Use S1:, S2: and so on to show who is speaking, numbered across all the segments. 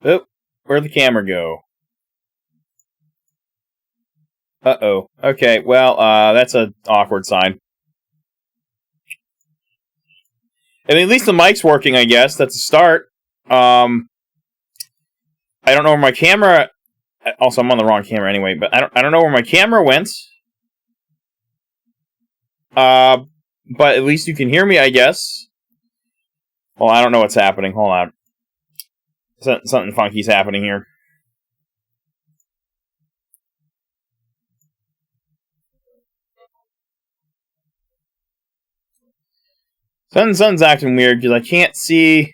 S1: Oop, where'd the camera go? Uh-oh. Okay, well, that's an awkward sign. I mean, at least the mic's working, I guess. That's a start. I don't know where my camera... Also, I'm on the wrong camera anyway, but I don't know where my camera went. But at least you can hear me, I guess. Well, I don't know what's happening. Hold on. Something funky's happening here. Something's acting weird because I can't see...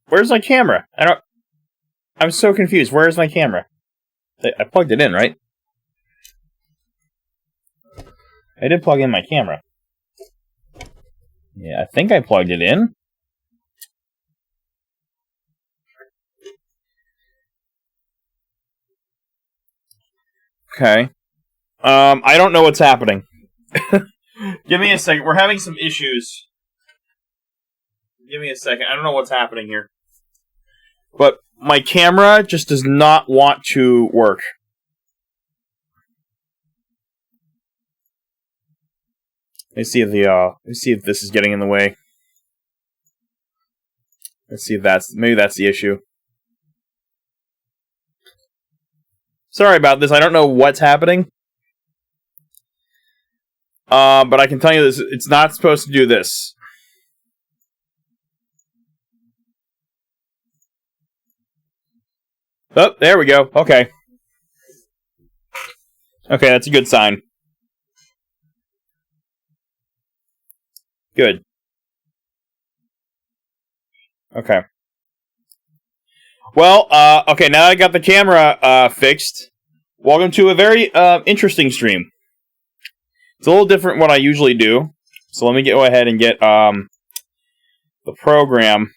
S1: Where's my camera? I'm so confused. Where's my camera? I plugged it in, right? I did plug in my camera. Yeah, I think I plugged it in. Okay. I don't know what's happening. Give me a second. We're having some issues. Give me a second. I don't know what's happening here. But my camera just does not want to work. Let's see if this is getting in the way. Let's see if maybe that's the issue. Sorry about this. I don't know what's happening. But I can tell you this, it's not supposed to do this. Oh, there we go. Okay. Okay, that's a good sign. Good. Okay. Well, okay, now I got the camera fixed. Welcome to a very interesting stream. It's a little different what I usually do. So let me go ahead and get the program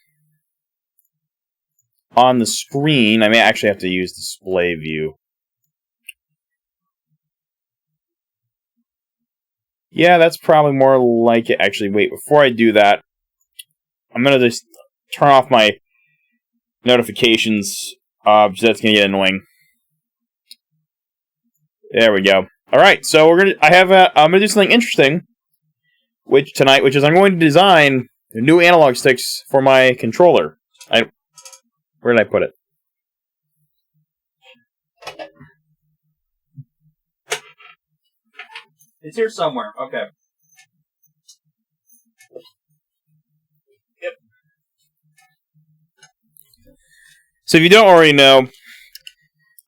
S1: on the screen. I may actually have to use display view. Yeah, that's probably more like it. Actually, wait, before I do that, I'm going to just turn off my notifications, because that's going to get annoying. There we go. Alright, so I'm going to do something interesting which is I'm going to design new analog sticks for my controller. Where did I put it? It's here somewhere. Okay. Yep. So if you don't already know,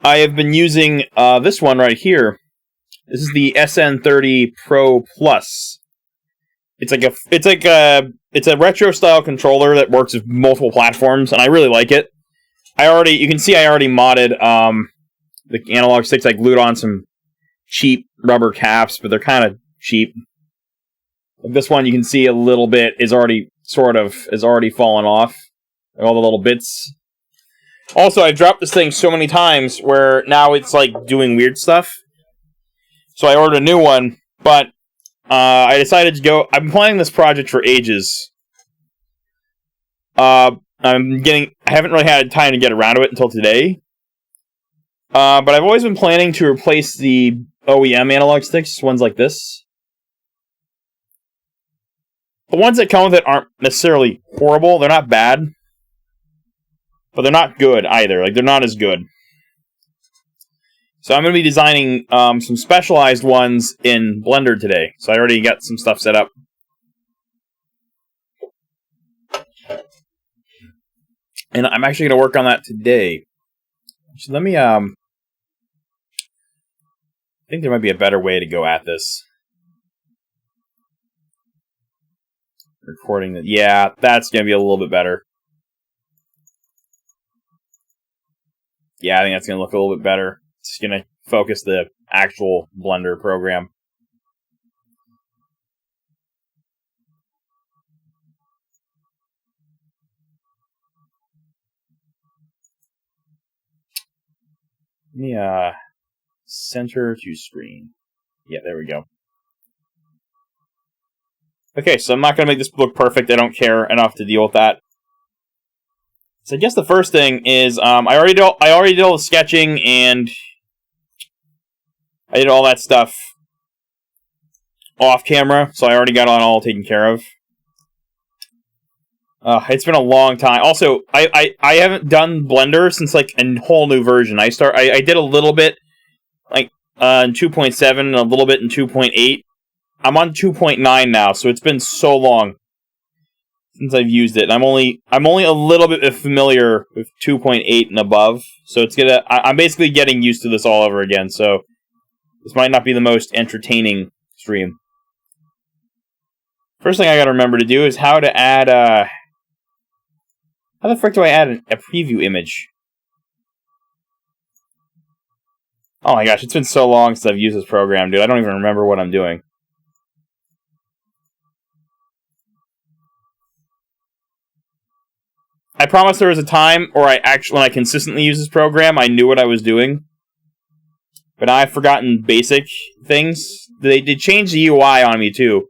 S1: I have been using this one right here. This is the SN30 Pro Plus. It's a retro style controller that works with multiple platforms, and I really like it. You can see I already modded the analog sticks. I glued on some cheap rubber caps, but they're kind of cheap. This one you can see a little bit is already fallen off. All the little bits. Also, I've dropped this thing so many times where now it's like doing weird stuff. So I ordered a new one, but I decided to go. I've been planning this project for ages. I haven't really had time to get around to it until today. But I've always been planning to replace the OEM analog sticks, ones like this. The ones that come with it aren't necessarily horrible. They're not bad. But they're not good either. Like, they're not as good. So I'm going to be designing some specialized ones in Blender today. So I already got some stuff set up. And I'm actually going to work on that today. So let me, I think there might be a better way to go at this. Recording that. Yeah, that's going to be a little bit better. Yeah, I think that's going to look a little bit better. It's going to focus the actual Blender program. Let me center to screen. Yeah, there we go. Okay, so I'm not going to make this look perfect. I don't care enough to deal with that. So I guess the first thing is I already did all the sketching, and I did all that stuff off camera, so I already got it all taken care of. It's been a long time. Also, I haven't done Blender since like a whole new version. I did a little bit like in 2.7 and a little bit in 2.8. I'm on 2.9 now, so it's been so long since I've used it. And I'm only a little bit familiar with 2.8 and above, so I'm basically getting used to this all over again. So this might not be the most entertaining stream. First thing I got to remember to do is how to add how the frick do I add a preview image? Oh my gosh, it's been so long since I've used this program, dude. I don't even remember what I'm doing. I promise there was a time where when I consistently used this program, I knew what I was doing. But now I've forgotten basic things. They did change the UI on me, too.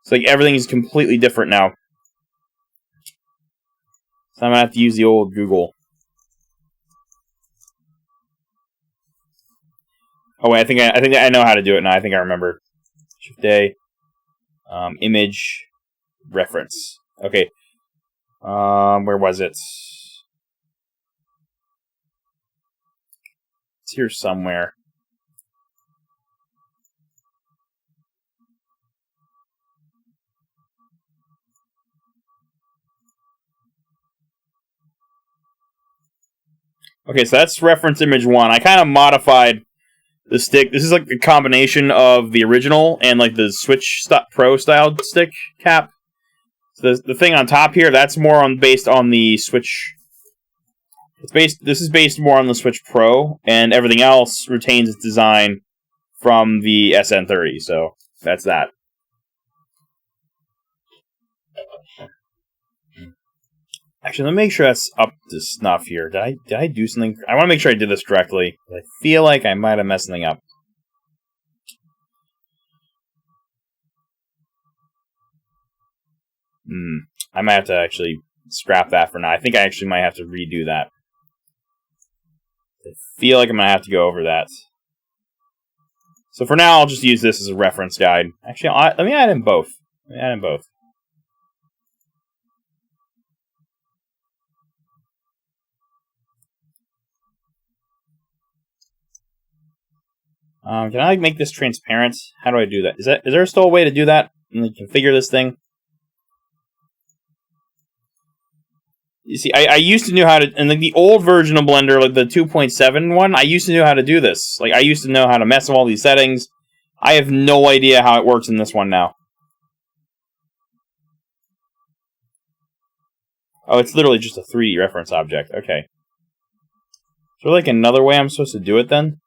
S1: It's like everything is completely different now. So I'm gonna have to use the old Google. Oh wait, I think I know how to do it now. I think I remember. Shift A, image, reference. Okay. Where was it? It's here somewhere. Okay, so that's reference image 1. I kind of modified the stick. This is like a combination of the original and like the Switch Pro style stick cap. So the thing on top here, that's more based on the Switch. This is based more on the Switch Pro, and everything else retains its design from the SN30. So that's that. Actually, let me make sure that's up to snuff here. Did I do something? I want to make sure I did this correctly. I feel like I might have messed something up. I might have to actually scrap that for now. I think I actually might have to redo that. I feel like I'm going to have to go over that. So for now, I'll just use this as a reference guide. Actually, let me add in both. Can I make this transparent? How do I do that? Is there still a way to do that and configure this thing? You see, I used to know how to, in the old version of Blender, like the 2.7 one, I used to know how to do this. Like, I used to know how to mess with all these settings. I have no idea how it works in this one now. Oh, it's literally just a 3D reference object. Okay. Is there like another way I'm supposed to do it then?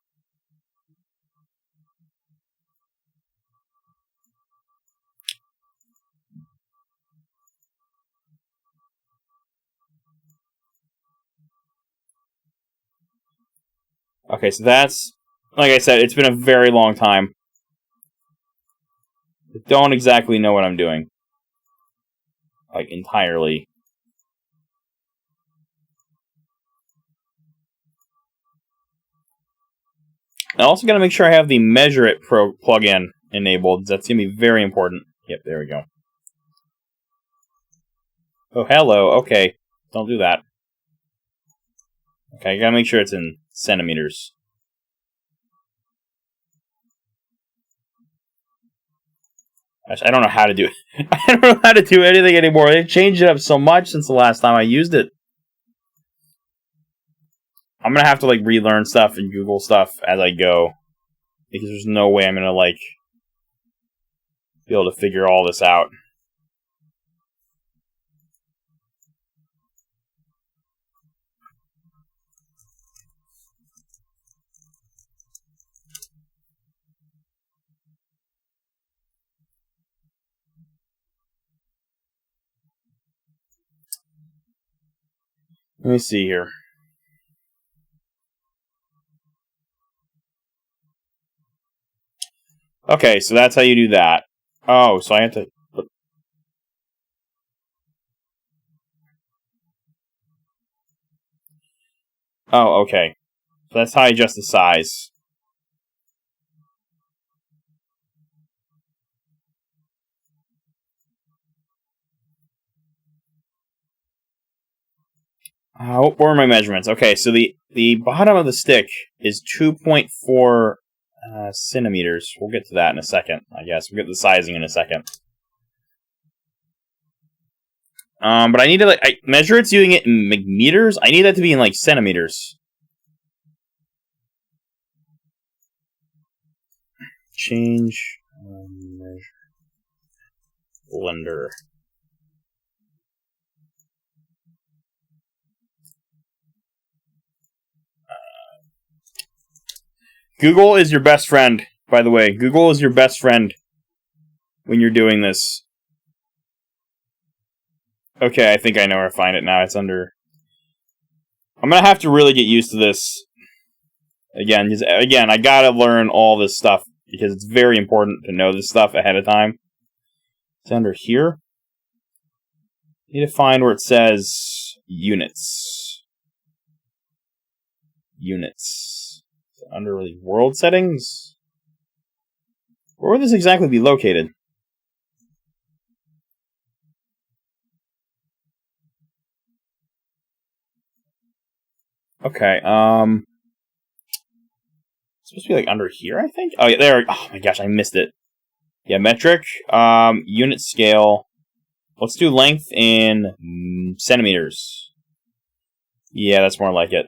S1: Okay, so that's, like I said, it's been a very long time. I don't exactly know what I'm doing. Like, entirely. I also got to make sure I have the Measure It Pro plugin enabled. That's going to be very important. Yep, there we go. Oh, hello. Okay. Don't do that. Okay, I got to make sure it's in centimeters. I don't know how to do it. I don't know how to do anything anymore. They've changed it up so much since the last time I used it. I'm going to have to, like, relearn stuff and Google stuff as I go. Because there's no way I'm going to, like, be able to figure all this out. Let me see here. Okay, so that's how you do that. Oh, so I have to... Oh, okay. So that's how I adjust the size. What were my measurements? Okay, so the bottom of the stick is 2.4 centimeters. We'll get to that in a second, I guess. We'll get the sizing in a second. But I need to I measure it's using it in meters. I need that to be in like centimeters. Change measure blender. Google is your best friend, by the way. Google is your best friend when you're doing this. Okay, I think I know where to find it now. It's under... I'm going to have to really get used to this. Again, I got to learn all this stuff because it's very important to know this stuff ahead of time. It's under here. I need to find where it says units. Units. Under world settings? Where would this exactly be located? Okay, it's supposed to be like under here, I think? Oh, yeah, there. Oh my gosh, I missed it. Yeah, metric, unit scale. Let's do length in centimeters. Yeah, that's more like it.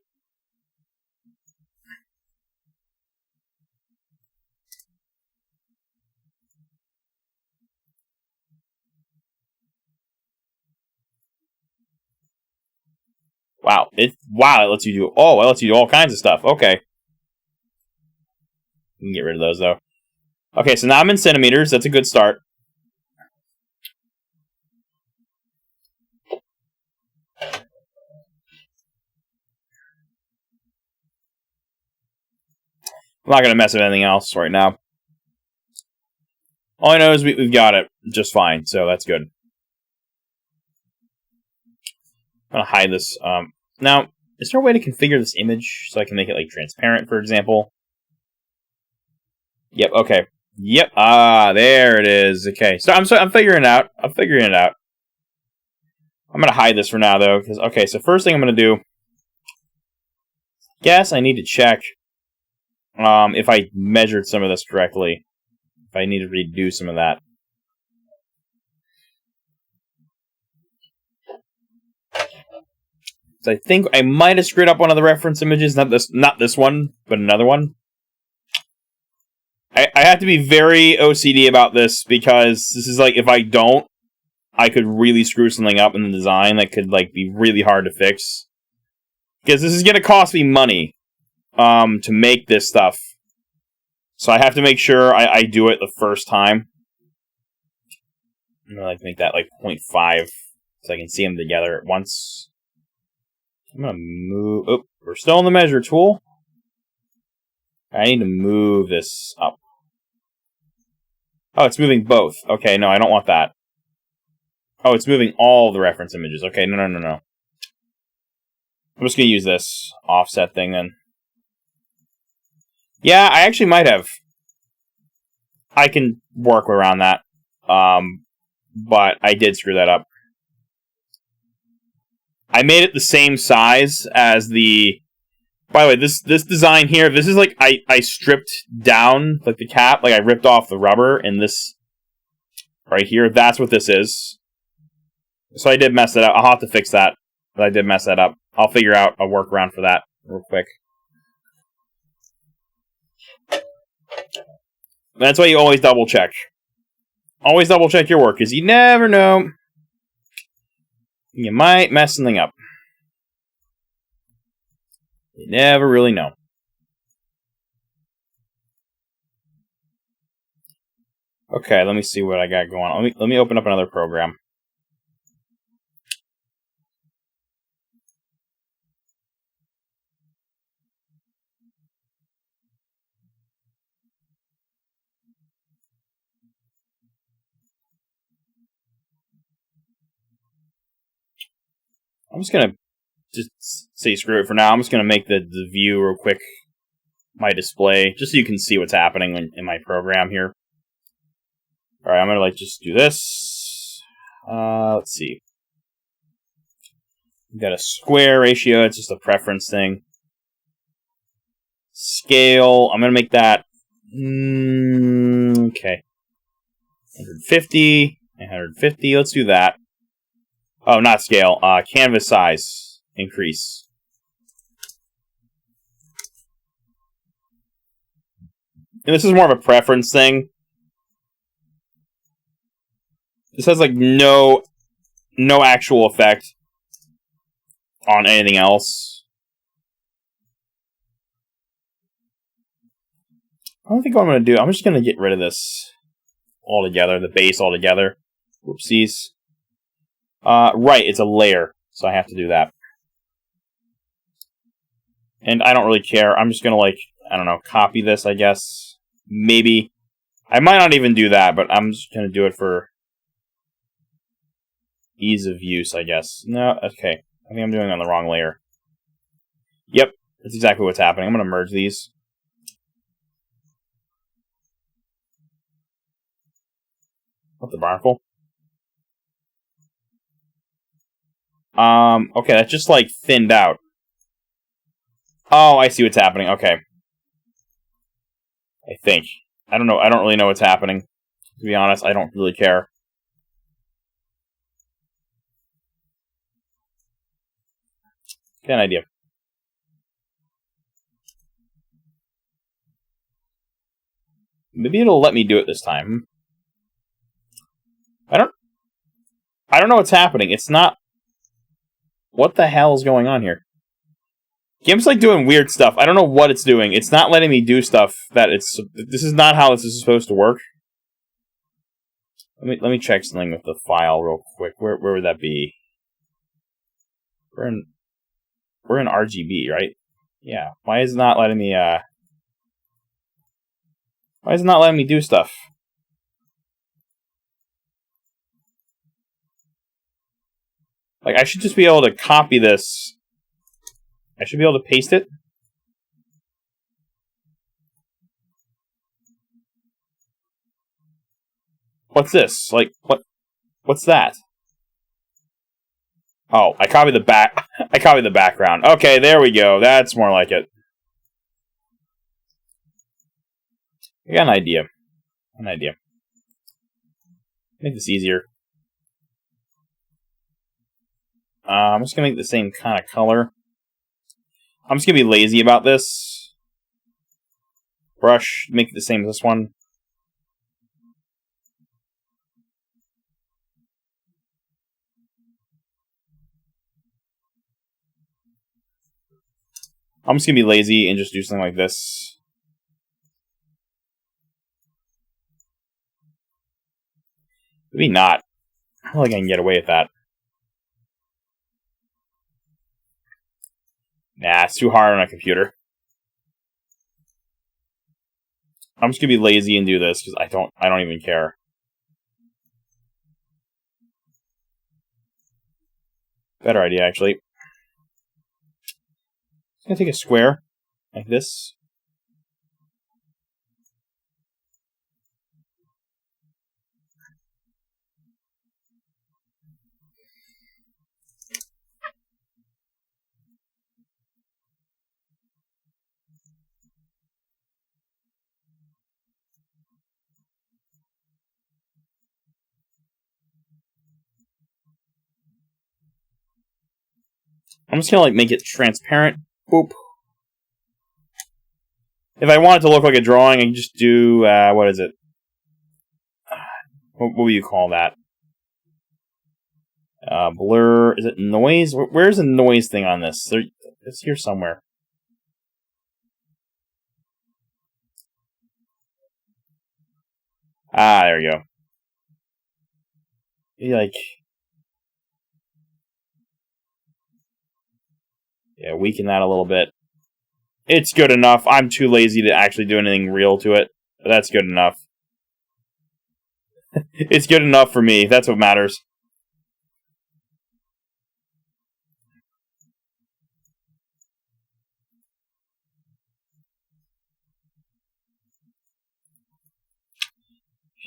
S1: Wow, it lets you do it lets you do all kinds of stuff. Okay. We can get rid of those though. Okay, so now I'm in centimeters. That's a good start. I'm not going to mess with anything else right now. All I know is we've got it just fine, so that's good. I'm going to hide this. Now, is there a way to configure this image so I can make it like transparent, for example? Yep, okay. Yep, there it is. Okay, so I'm figuring it out. I'm figuring it out. I'm going to hide this for now, though, because, okay, so first thing I'm going to do, guess I need to check if I measured some of this correctly. If I need to redo some of that. So I think I might have screwed up one of the reference images, not this one, but another one. I have to be very OCD about this because this is like, if I don't, I could really screw something up in the design that could like be really hard to fix. Because this is going to cost me money to make this stuff. So I have to make sure I do it the first time. I'm going to like make that like 0.5 so I can see them together at once. I'm going to move... Oh, we're still in the measure tool. I need to move this up. Oh, it's moving both. Okay, no, I don't want that. Oh, it's moving all the reference images. Okay, no. I'm just going to use this offset thing then. Yeah, I actually might have. I can work around that. But I did screw that up. I made it the same size as the... By the way, this design here, this is like I stripped down like the cap, like I ripped off the rubber, and this right here, that's what this is. So I did mess it up. I'll have to fix that. But I did mess that up. I'll figure out a workaround for that real quick. That's why you always double check. Always double check your work, because you never know. You might mess something up. You never really know. Okay, let me see what I got going on. Let me open up another program. I'm just gonna just say screw it for now. I'm just going to make the view real quick, my display, just so you can see what's happening in my program here. Alright, I'm going to like just do this. Let's see. We've got a square ratio, it's just a preference thing. Scale, I'm going to make that, okay. 150, 150, let's do that. Oh, not scale, canvas size, increase. And this is more of a preference thing. This has like no actual effect on anything else. I don't think what I'm going to do. I'm just going to get rid of this altogether, the base altogether. Whoopsies. Right, it's a layer, so I have to do that. And I don't really care. I'm just going to, like, I don't know, copy this, I guess. Maybe. I might not even do that, but I'm just going to do it for ease of use, I guess. No, okay. I think I'm doing it on the wrong layer. Yep, that's exactly what's happening. I'm going to merge these. What the barnacle? Okay, that's just like thinned out. Oh, I see what's happening. Okay. I think. I don't know. I don't really know what's happening. To be honest, I don't really care. Get an idea. Maybe it'll let me do it this time. I don't know what's happening. It's not... What the hell is going on here? Game's like doing weird stuff. I don't know what it's doing. It's not letting me do stuff that it's... This is not how this is supposed to work. Let me check something with the file real quick. Where would that be? We're in RGB, right? Yeah. Why is it not letting me Why is it not letting me do stuff? Like, I should just be able to copy this. I should be able to paste it. What's this? Like, what's that? Oh, I copied the I copied the background. Okay, there we go. That's more like it. I got an idea. Make this easier. I'm just gonna make the same kind of color. I'm just gonna be lazy about this. Brush, make it the same as this one. I'm just gonna be lazy and just do something like this. Maybe not. I don't think I can get away with that. Nah, it's too hard on a computer. I'm just gonna be lazy and do this because I don't even care. Better idea, actually. I'm gonna take a square like this. I'm just gonna like make it transparent. Boop. If I want it to look like a drawing, I can just do what is it? What will you call that? Blur. Is it noise? Where's the noise thing on this? It's here somewhere. Ah, there you go. Maybe like, yeah, weaken that a little bit. It's good enough. I'm too lazy to actually do anything real to it, but that's good enough. It's good enough for me. That's what matters.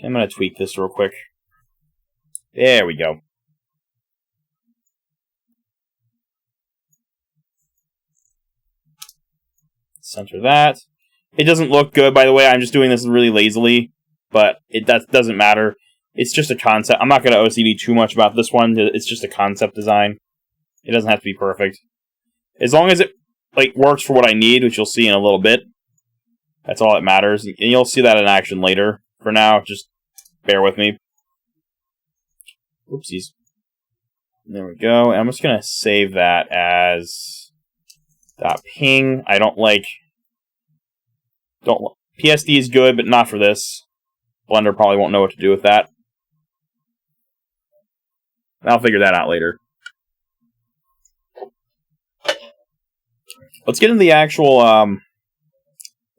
S1: I'm going to tweak this real quick. There we go. Center that. It doesn't look good, by the way. I'm just doing this really lazily, but that doesn't matter. It's just a concept. I'm not going to OCD too much about this one. It's just a concept design. It doesn't have to be perfect. As long as it works for what I need, which you'll see in a little bit. That's all that matters. And you'll see that in action later. For now, just bear with me. Oopsies. There we go. And I'm just going to save that as .ping. I don't like... PSD is good, but not for this. Blender probably won't know what to do with that. I'll figure that out later. Let's get into the actual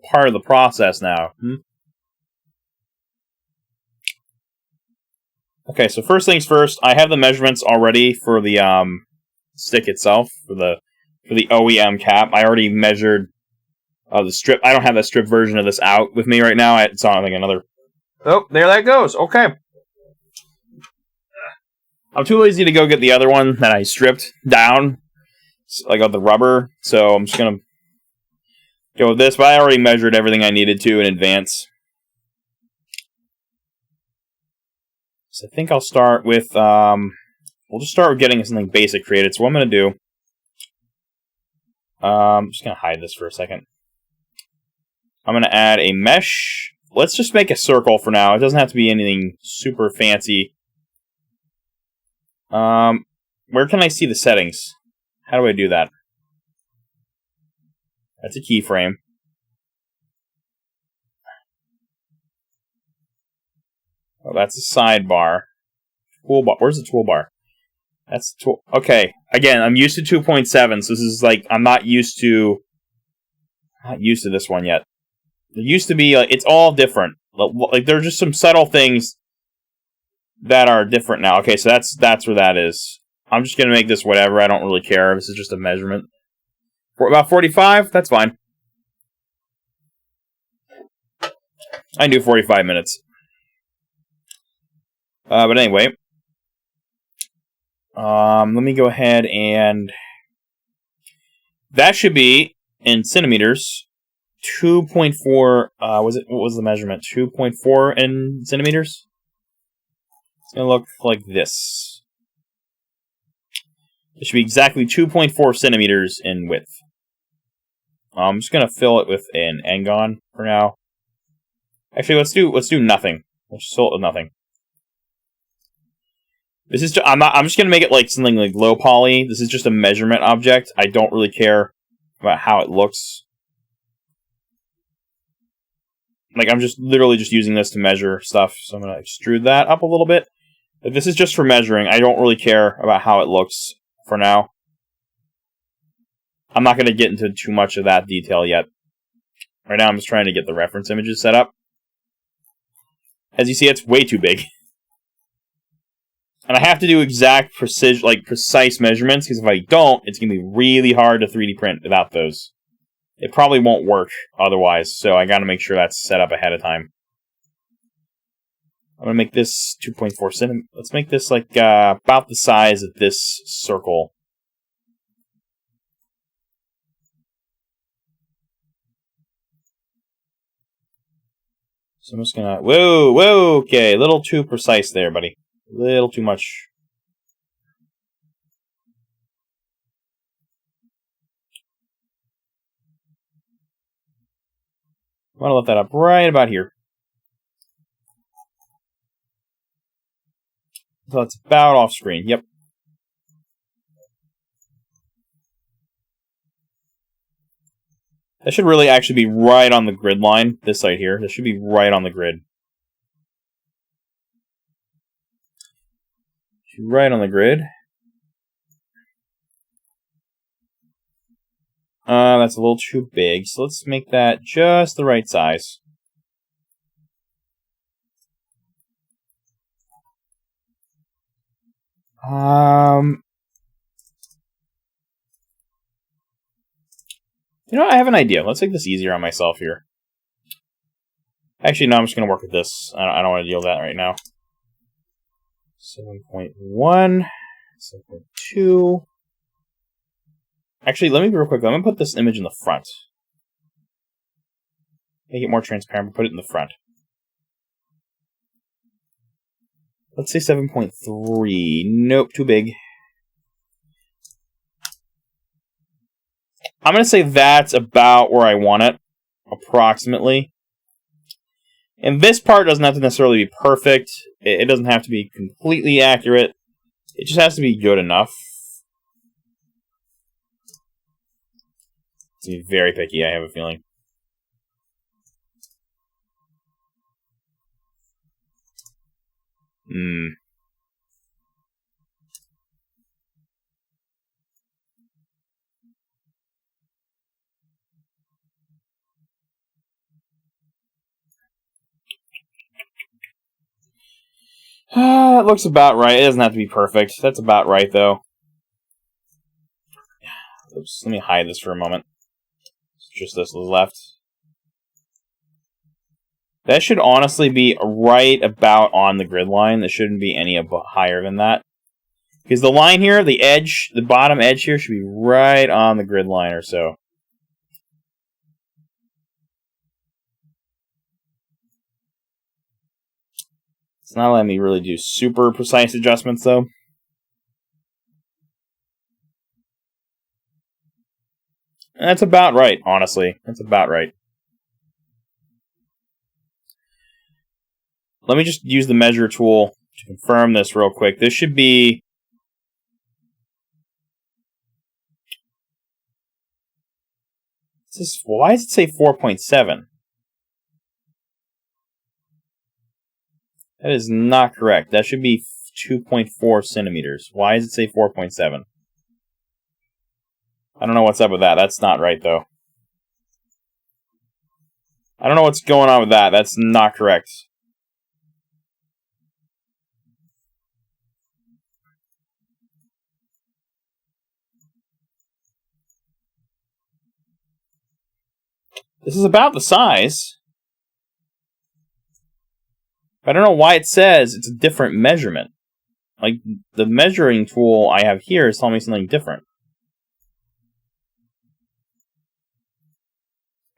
S1: part of the process now. Okay, so first things first, I have the measurements already for the stick itself, for the OEM cap. I already measured the strip. I don't have the strip version of this out with me right now. It's on another... Oh, there that goes. Okay. I'm too lazy to go get the other one that I stripped down, of the rubber, so I'm just going to go with this, but I already measured everything I needed to in advance. So I think I'll start with, we'll just start with getting something basic created. So what I'm going to do, I'm just going to hide this for a second. I'm going to add a mesh. Let's just make a circle for now. It doesn't have to be anything super fancy. Where can I see the settings? How do I do that? That's a keyframe. Oh, that's a sidebar. Toolbar. Where's the toolbar? That's the tool. Okay. Again, I'm used to 2.7, so this is I'm not used to this one yet. It used to be it's all different. There are just some subtle things that are different now. Okay, so that's where that is. I'm just gonna make this whatever. I don't really care. This is just a measurement. For about 45, that's fine. I can do 45 minutes. But anyway, let me go ahead and that should be in centimeters. 2.4. What was the measurement? 2.4 in centimeters. It's gonna look like this. It should be exactly 2.4 centimeters in width. I'm just gonna fill it with an Engon for now. Actually, let's do nothing. Let's fill it with nothing. This is I'm just gonna make it something like low poly. This is just a measurement object. I don't really care about how it looks. I'm just literally just using this to measure stuff. So I'm gonna extrude that up a little bit. But this is just for measuring. I don't really care about how it looks for now. I'm not gonna get into too much of that detail yet. Right now I'm just trying to get the reference images set up. As you see, it's way too big. And I have to do exact precision, precise measurements, because if I don't, it's going to be really hard to 3D print without those. It probably won't work otherwise, so I got to make sure that's set up ahead of time. I'm going to make this 2.4 centimeters. Let's make this about the size of this circle. So I'm just going to... Whoa, okay, a little too precise there, buddy. A little too much. I want to let that up right about here. So it's about off screen. Yep. That should really actually be right on the grid line. This side here. That should be right on the grid. Right on the grid. That's a little too big, so let's make that just the right size. You know, I have an idea. Let's make this easier on myself here. Actually, no, I'm just going to work with this. I don't want to deal with that right now. 7.1, 7.2. Actually, let me be real quick. I'm going to put this image in the front. Make it more transparent, but put it in the front. Let's say 7.3. Nope, too big. I'm going to say that's about where I want it, approximately. And this part doesn't have to necessarily be perfect. It doesn't have to be completely accurate. It just has to be good enough. It's going to be very picky, I have a feeling. It looks about right. It doesn't have to be perfect. That's about right, though. Oops, let me hide this for a moment. It's just this left. That should honestly be right about on the grid line. There shouldn't be any higher than that. Because the line here, the edge, the bottom edge here should be right on the grid line or so. It's not letting me really do super precise adjustments, though. And that's about right, honestly. That's about right. Let me just use the measure tool to confirm this real quick. This should be... Why does it say 4.7? That is not correct. That should be 2.4 centimeters. Why does it say 4.7? I don't know what's up with that. That's not right, though. I don't know what's going on with that. That's not correct. This is about the size. I don't know why it says it's a different measurement. Like, the measuring tool I have here is telling me something different.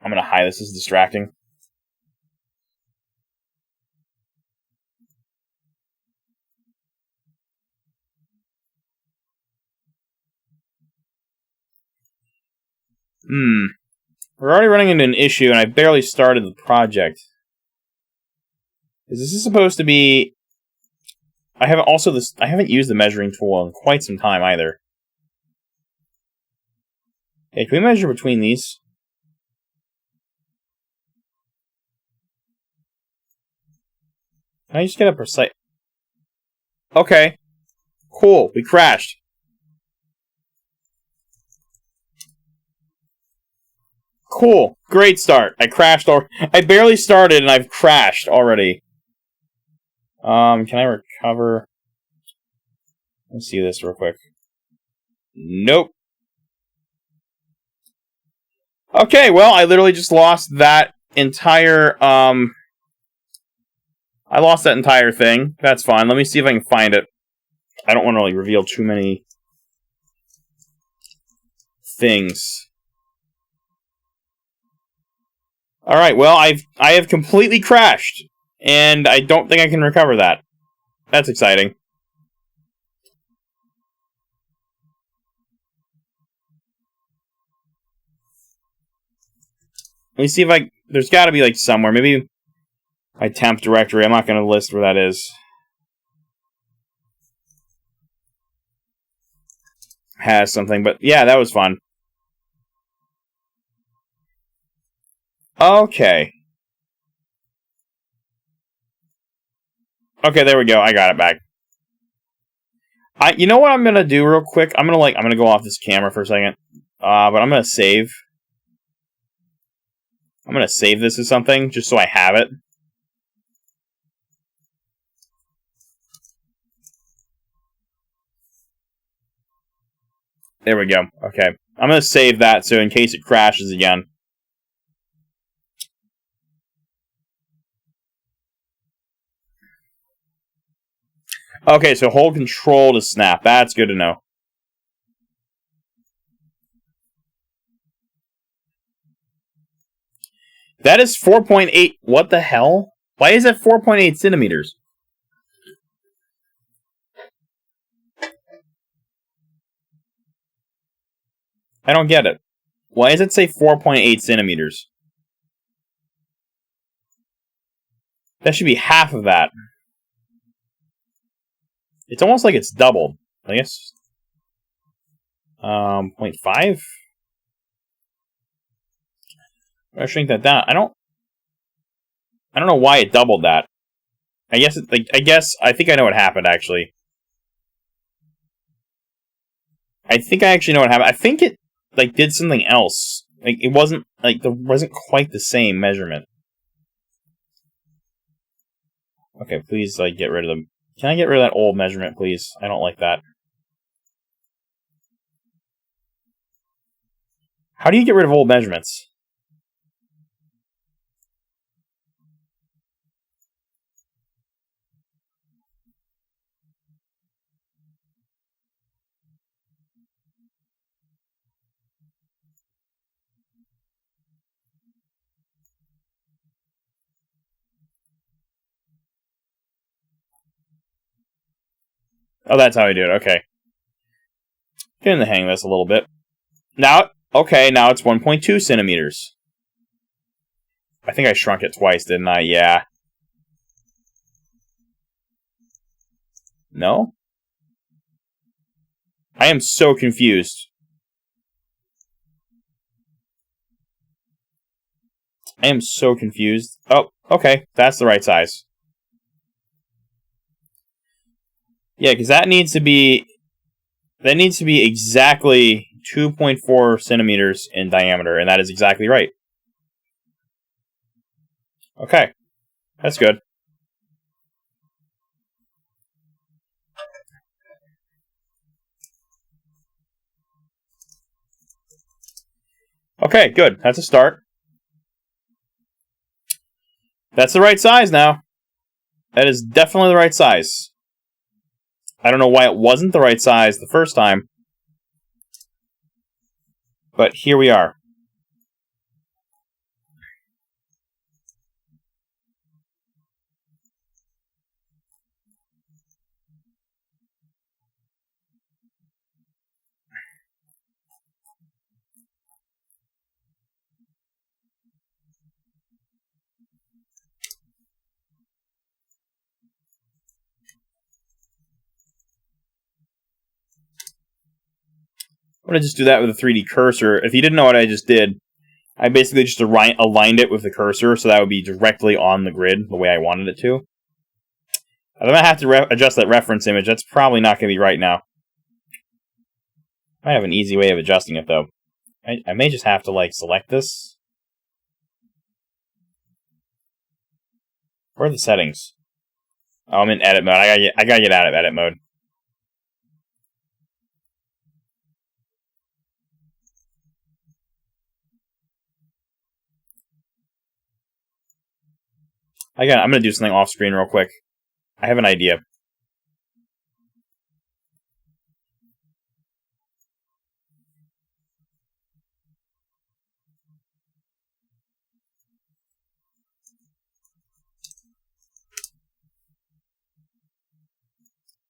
S1: I'm going to hide this. This is distracting. We're already running into an issue, and I barely started the project. Is this supposed to be... I haven't used the measuring tool in quite some time either. Okay, can we measure between these? Can I just get a precise... Okay. Cool, we crashed. Cool, great start. I crashed I barely started and I've crashed already. Can I recover? Let's see this real quick. Nope. Okay, well, I literally just lost that entire, I lost that entire thing. That's fine. Let me see if I can find it. I don't want to really reveal too many things. Alright, well, I have completely crashed. And I don't think I can recover that. That's exciting. Let me see if there's gotta be, like, somewhere. Maybe my temp directory. I'm not gonna list where that is. Has something, but yeah, that was fun. Okay. Okay, there we go. I got it back. You know what I'm gonna do real quick? I'm gonna go off this camera for a second. But I'm gonna save. I'm gonna save this as something, just so I have it. There we go. Okay. I'm gonna save that, so in case it crashes again. Okay, so hold control to snap. That's good to know. That is 4.8. What the hell? Why is that 4.8 centimeters? I don't get it. Why does it say 4.8 centimeters? That should be half of that. It's almost like it's doubled. I guess. 0.5? I shrink that down. I don't know why it doubled that. I guess I think I know what happened actually. I think I actually know what happened. I think it did something else. It wasn't there wasn't quite the same measurement. Okay, please get rid of them. Can I get rid of that old measurement, please? I don't like that. How do you get rid of old measurements? Oh, that's how I do it. Okay. Getting the hang of this a little bit. Now it's 1.2 centimeters. I think I shrunk it twice, didn't I? Yeah. No? I am so confused. I am so confused. Oh, okay. That's the right size. Yeah, because that needs to be exactly 2.4 centimeters in diameter, and that is exactly right. Okay. That's good. Okay, good. That's a start. That's the right size now. That is definitely the right size. I don't know why it wasn't the right size the first time. But here we are. I'm going to just do that with a 3D cursor. If you didn't know what I just did, I basically just aligned it with the cursor so that would be directly on the grid the way I wanted it to. I'm going to have to adjust that reference image. That's probably not going to be right now. I have an easy way of adjusting it, though. I may just have to, select this. Where are the settings? Oh, I'm in edit mode. I gotta get out of edit mode. I'm gonna do something off screen real quick. I have an idea.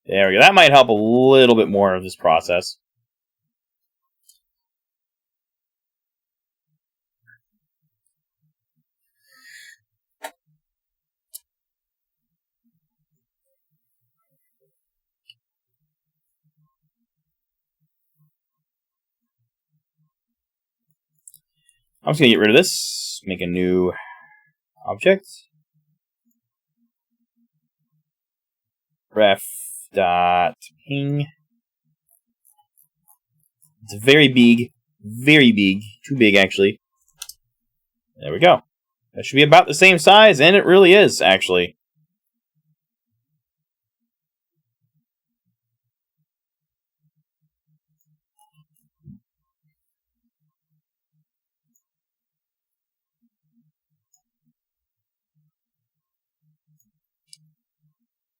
S1: There we go. That might help a little bit more of this process. I'm just going to get rid of this. Make a new object. Ref.ping. It's very big. Very big. Too big, actually. There we go. That should be about the same size, and it really is, actually.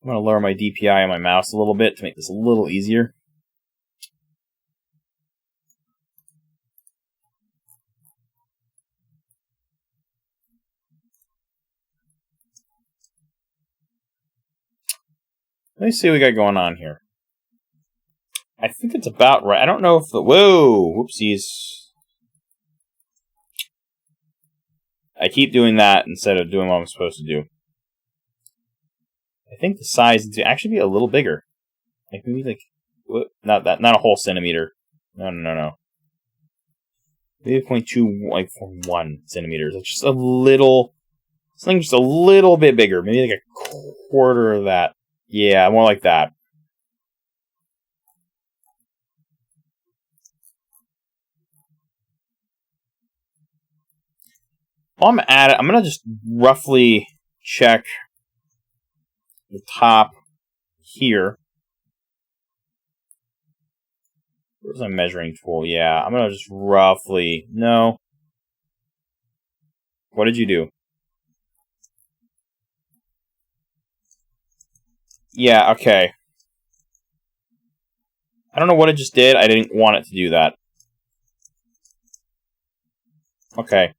S1: I'm going to lower my DPI on my mouse a little bit to make this a little easier. Let me see what we got going on here. I think it's about right. I don't know if the... Whoa! Whoopsies. I keep doing that instead of doing what I'm supposed to do. I think the size needs to actually be a little bigger. Like, maybe like... Not a whole centimeter. No. Maybe 0.2, like 1 centimeters. It's just a little... Something just a little bit bigger. Maybe like a quarter of that. Yeah, more like that. While I'm at it, I'm going to just roughly check the top here. Where's my measuring tool? Yeah, I'm going to just roughly... No. What did you do? Yeah, okay. I don't know what it just did. I didn't want it to do that. Okay.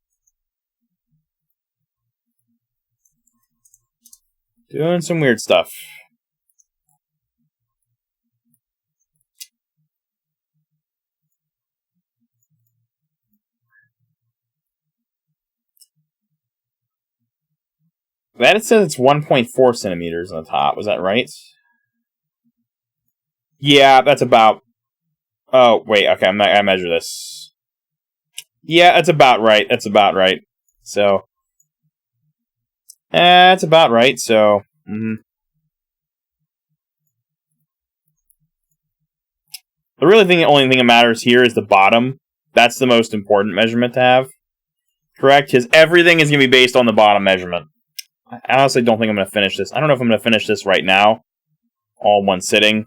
S1: Doing some weird stuff. That it says it's 1.4 centimeters on the top. Was that right? Yeah, that's about... Oh, wait, okay, I measure this. Yeah, that's about right. That's about right. So... that's about right, so... The only thing that matters here is the bottom. That's the most important measurement to have. Correct? Because everything is going to be based on the bottom measurement. I honestly don't think I'm going to finish this. I don't know if I'm going to finish this right now, all in one sitting,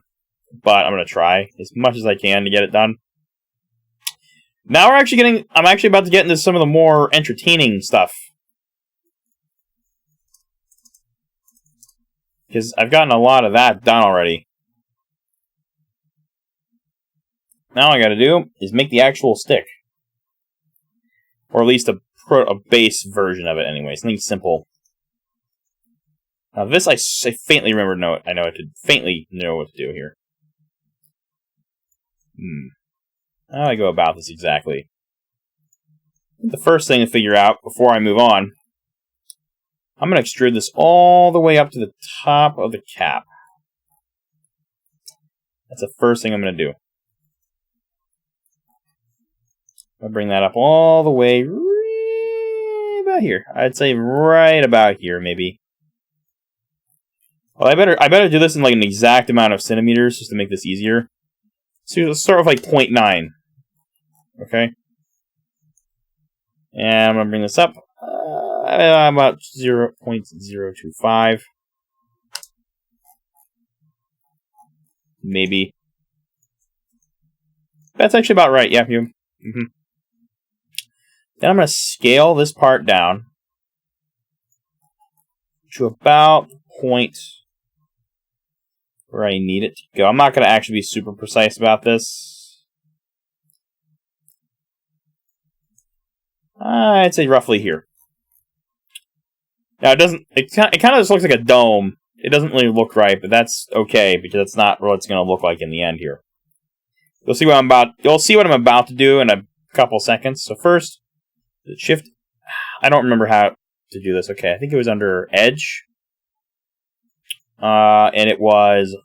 S1: but I'm going to try as much as I can to get it done. Now I'm actually about to get into some of the more entertaining stuff. Because I've gotten a lot of that done already. Now all I got to do is make the actual stick. Or at least a base version of it anyway. Something simple. Now this I faintly remember. I know to faintly know what to do here. How do I go about this exactly? The first thing to figure out before I move on, I'm going to extrude this all the way up to the top of the cap. That's the first thing I'm going to do. I'll bring that up all the way right about here. I'd say right about here, maybe. Well, I better do this in like an exact amount of centimeters just to make this easier. So let's start with like 0.9. Okay. And I'm going to bring this up about 0.025. Maybe. That's actually about right. Yeah. Then I'm going to scale this part down to about the point where I need it to go. I'm not going to actually be super precise about this. I'd say roughly here. Now it kind of just looks like a dome. It doesn't really look right, but that's okay because that's not what it's going to look like in the end here. You'll see what I'm about to do in a couple seconds. So first, the shift. I don't remember how to do this. Okay, I think it was under Edge. And it was...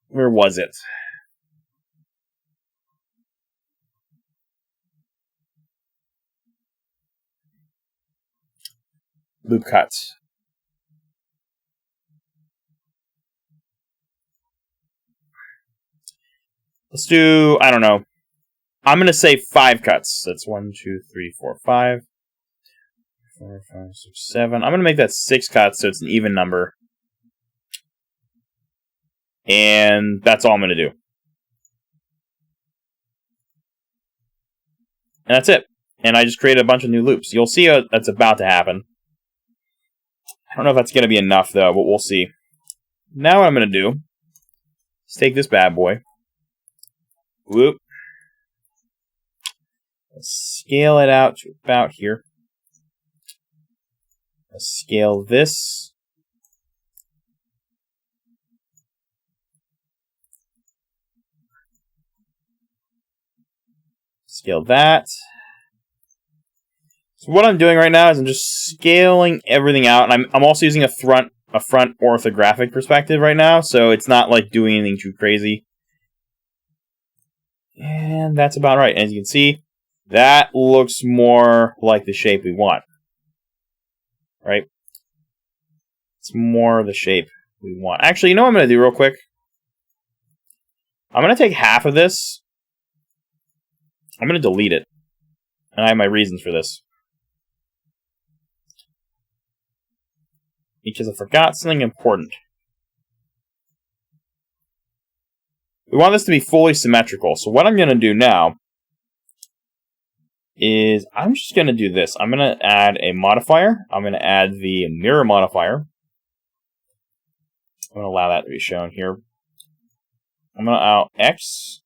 S1: Where was it? Loop cuts. Let's do, I don't know. I'm going to say 5 cuts. That's 1, 2, 3, 4, 5. 4, 5, 6, 7. I'm going to make that 6 cuts so it's an even number. And that's all I'm going to do. And that's it. And I just created a bunch of new loops. You'll see that's about to happen. I don't know if that's going to be enough, though, but we'll see. Now what I'm going to do is take this bad boy. Whoop. Let's scale it out to about here. Let's scale this. Scale that. So what I'm doing right now is I'm just scaling everything out, and I'm also using a front orthographic perspective right now, so it's not like doing anything too crazy. And that's about right. As you can see, that looks more like the shape we want. Right? It's more the shape we want. Actually, you know what I'm going to do real quick? I'm going to take half of this. I'm going to delete it. And I have my reasons for this. Because I forgot something important. We want this to be fully symmetrical. So what I'm going to do now is I'm just going to do this. I'm going to add a modifier. I'm going to add the mirror modifier. I'm going to allow that to be shown here. I'm going to allow X.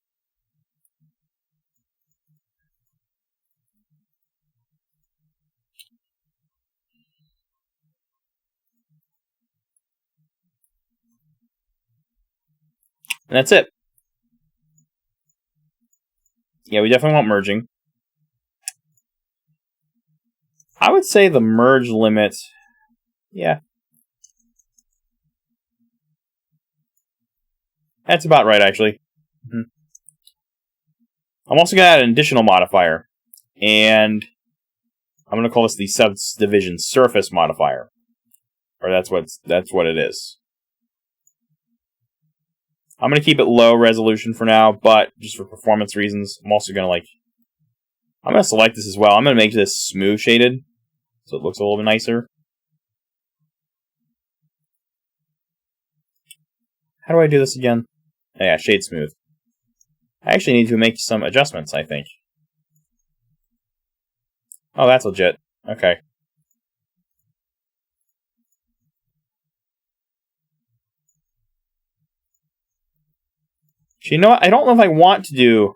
S1: And that's it. Yeah, we definitely want merging. I would say the merge limit, yeah. That's about right, actually. I'm also going to add an additional modifier. And I'm going to call this the subdivision surface modifier. Or that's what it is. I'm going to keep it low resolution for now, but just for performance reasons, I'm also going to I'm going to select this as well. I'm going to make this smooth shaded, so it looks a little bit nicer. How do I do this again? Oh, yeah, shade smooth. I actually need to make some adjustments, I think. Oh, that's legit. Okay. So you know what? I don't know if I want to do...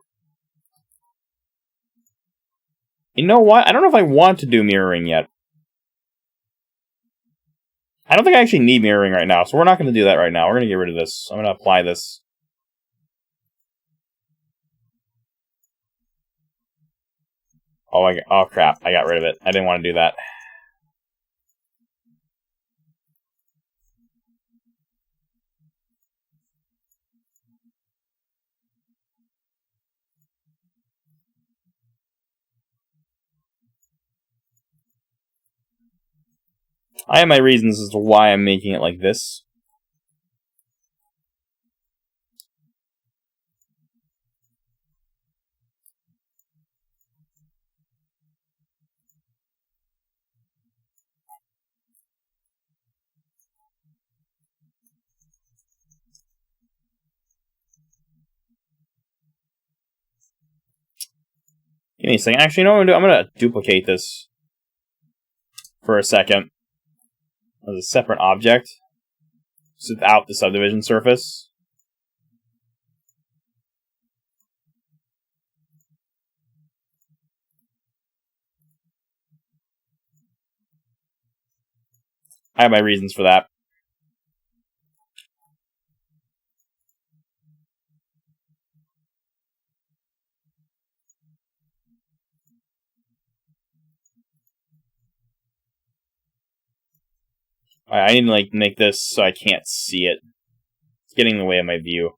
S1: You know what? I don't know if I want to do mirroring yet. I don't think I actually need mirroring right now, so we're not going to do that right now. We're going to get rid of this. I'm going to apply this. Oh, crap. I got rid of it. I didn't want to do that. I have my reasons as to why I'm making it like this. Give me a second. Actually, you know what I'm going to do? I'm going to duplicate this for a second as a separate object without the subdivision surface. I have my reasons for that. I need to make this so I can't see it. It's getting in the way of my view.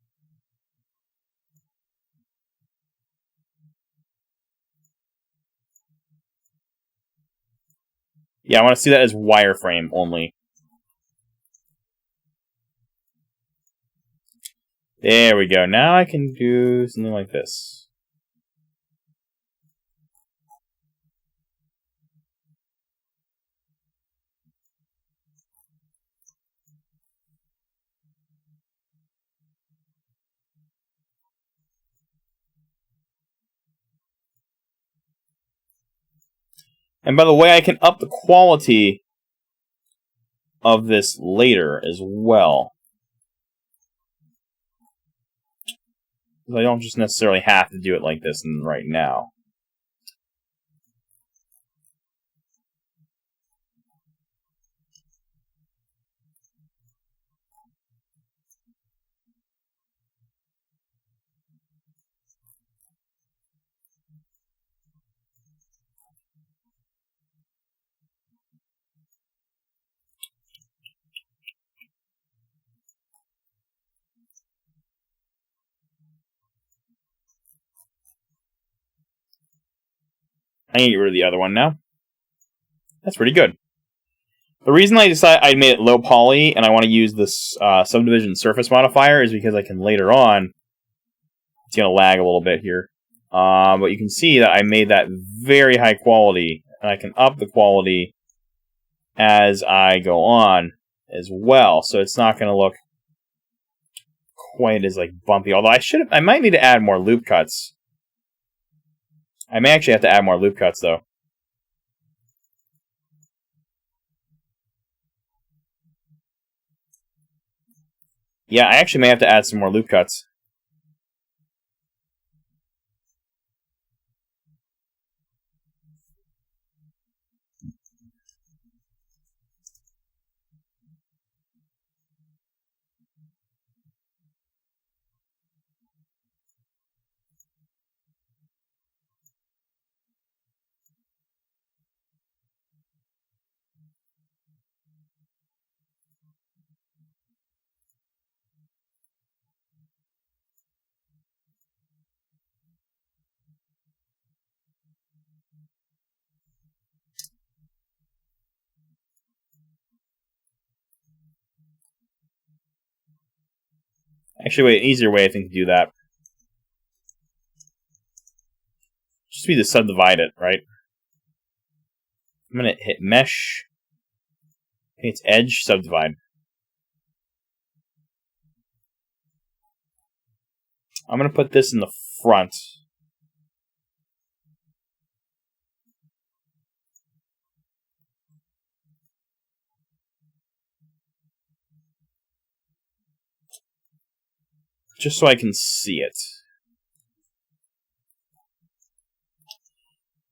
S1: Yeah, I want to see that as wireframe only. There we go. Now I can do something like this. And by the way, I can up the quality of this later as well. I don't just necessarily have to do it like this right now. I can get rid of the other one now. That's pretty good. The reason I decided I made it low poly and I want to use this subdivision surface modifier is because I can later on, it's going to lag a little bit here, but you can see that I made that very high quality, and I can up the quality as I go on as well, so it's not going to look quite as like bumpy. Although I might need to add more loop cuts. I may actually have to add more loop cuts though. Yeah, I actually may have to add some more loop cuts. Actually, wait, an easier way I think to do that. Just be to subdivide it, right? I'm going to hit mesh. I think it's edge, subdivide. I'm going to put this in the front. Just so I can see it.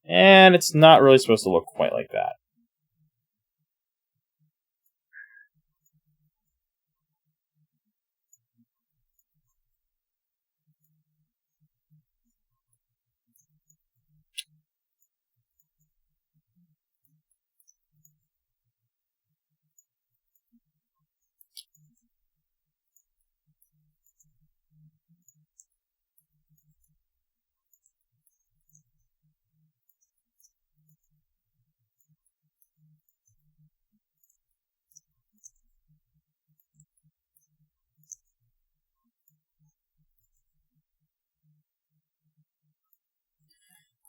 S1: And it's not really supposed to look quite like that.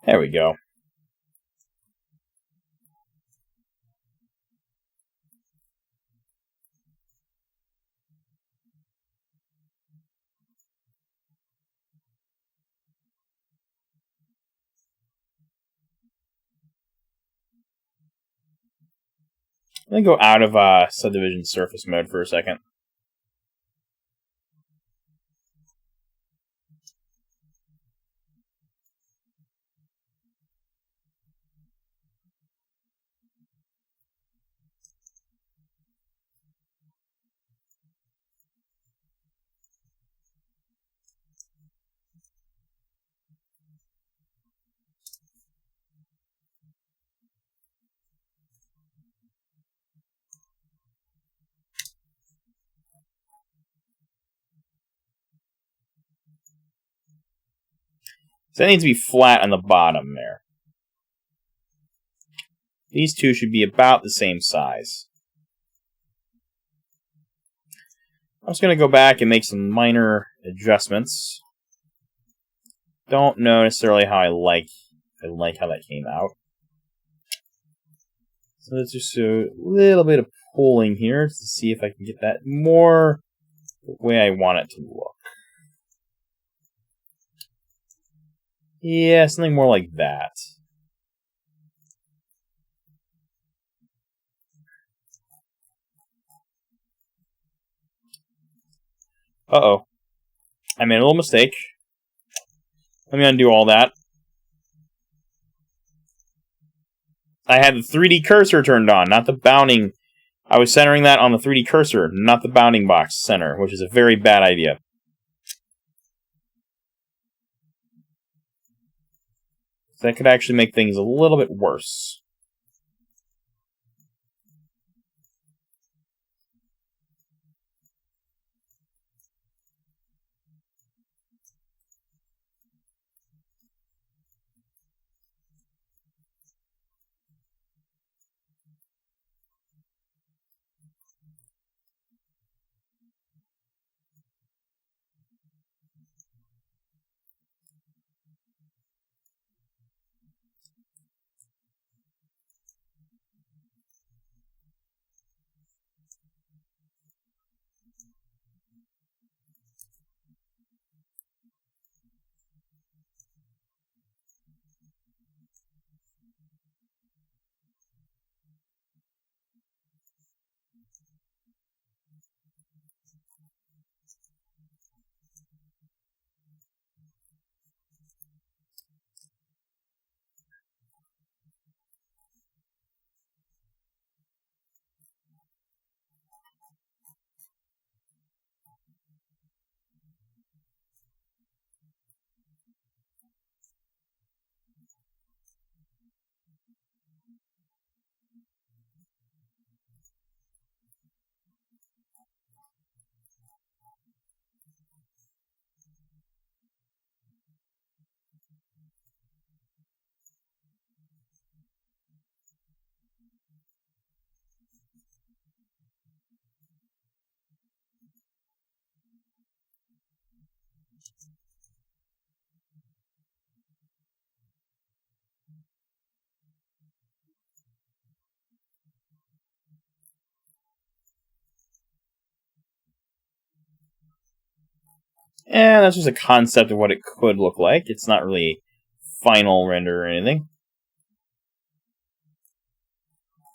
S1: There we go. Let me go out of subdivision surface mode for a second. So that needs to be flat on the bottom there. These two should be about the same size. I'm just going to go back and make some minor adjustments. Don't know necessarily how I like how that came out. So let's just do a little bit of pulling here to see if I can get that more the way I want it to look. Yeah, something more like that. Uh-oh. I made a little mistake. Let me undo all that. I had the 3D cursor turned on, not the bounding. I was centering that on the 3D cursor, not the bounding box center, which is a very bad idea. That could actually make things a little bit worse. And that's just a concept of what it could look like. It's not really final render or anything.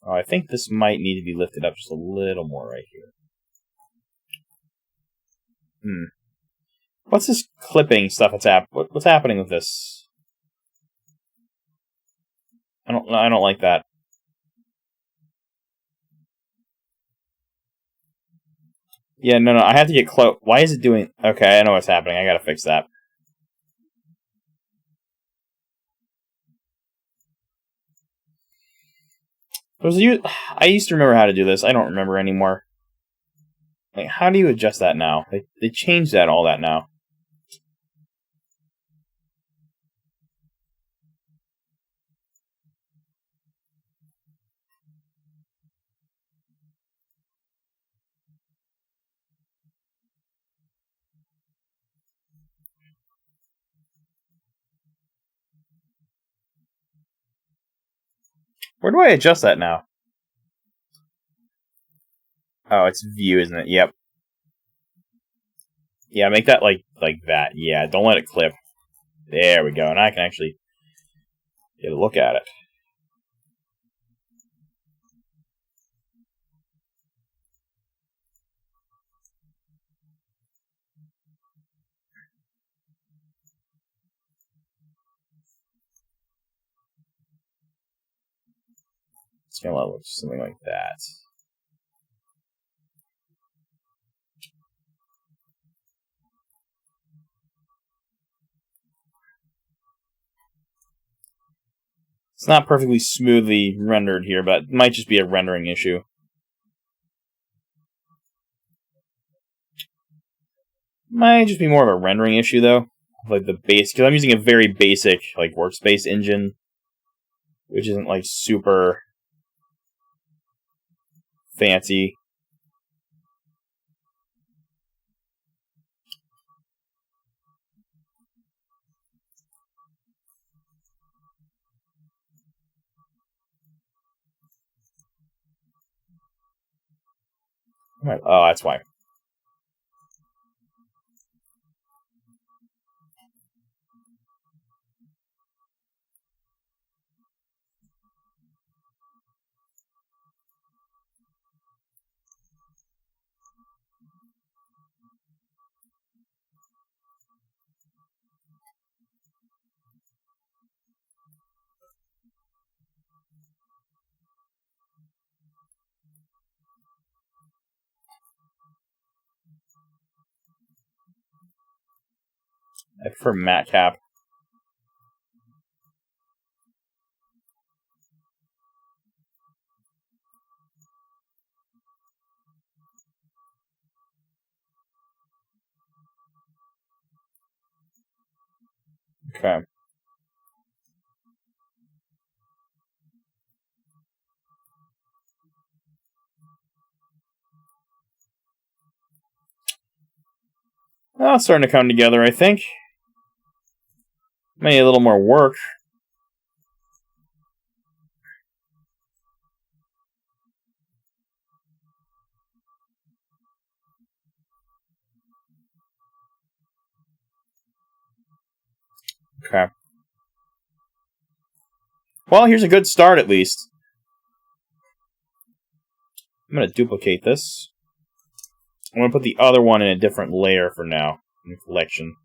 S1: Oh, I think this might need to be lifted up just a little more right here. What's this clipping stuff? What's happening with this? I don't like that. Yeah, no, I have to get close. Why is it doing... Okay, I know what's happening. I gotta fix that. I used to remember how to do this. I don't remember anymore. Like, how do you adjust that now? They changed all that now. Where do I adjust that now? Oh, it's view, isn't it? Yep. Yeah, make that like that. Yeah, don't let it clip. There we go. And I can actually get a look at it. It's going to look something like that. It's not perfectly smoothly rendered here, but it might just be a rendering issue. Might just be more of a rendering issue, though. Like the base, because I'm using a very basic like workspace engine, which isn't like super fancy. Oh, that's why. I prefer matte cap. Okay. Well, it's starting to come together, I think. Maybe a little more work. Okay. Well, here's a good start, at least. I'm going to duplicate this. I'm going to put the other one in a different layer for now, in the collection.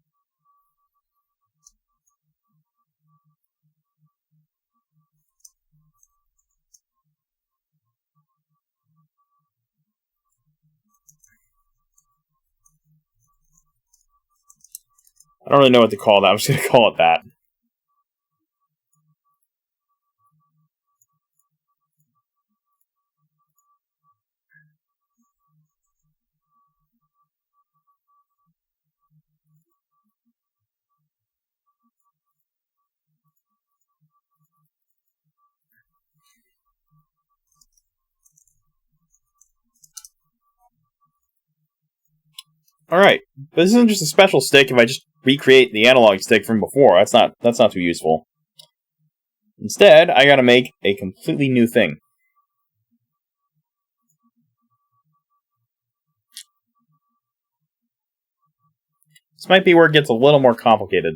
S1: I don't really know what to call that. I'm just going to call it that. Alright, but this isn't just a special stick if I just recreate the analog stick from before. That's not too useful. Instead, I gotta make a completely new thing. This might be where it gets a little more complicated.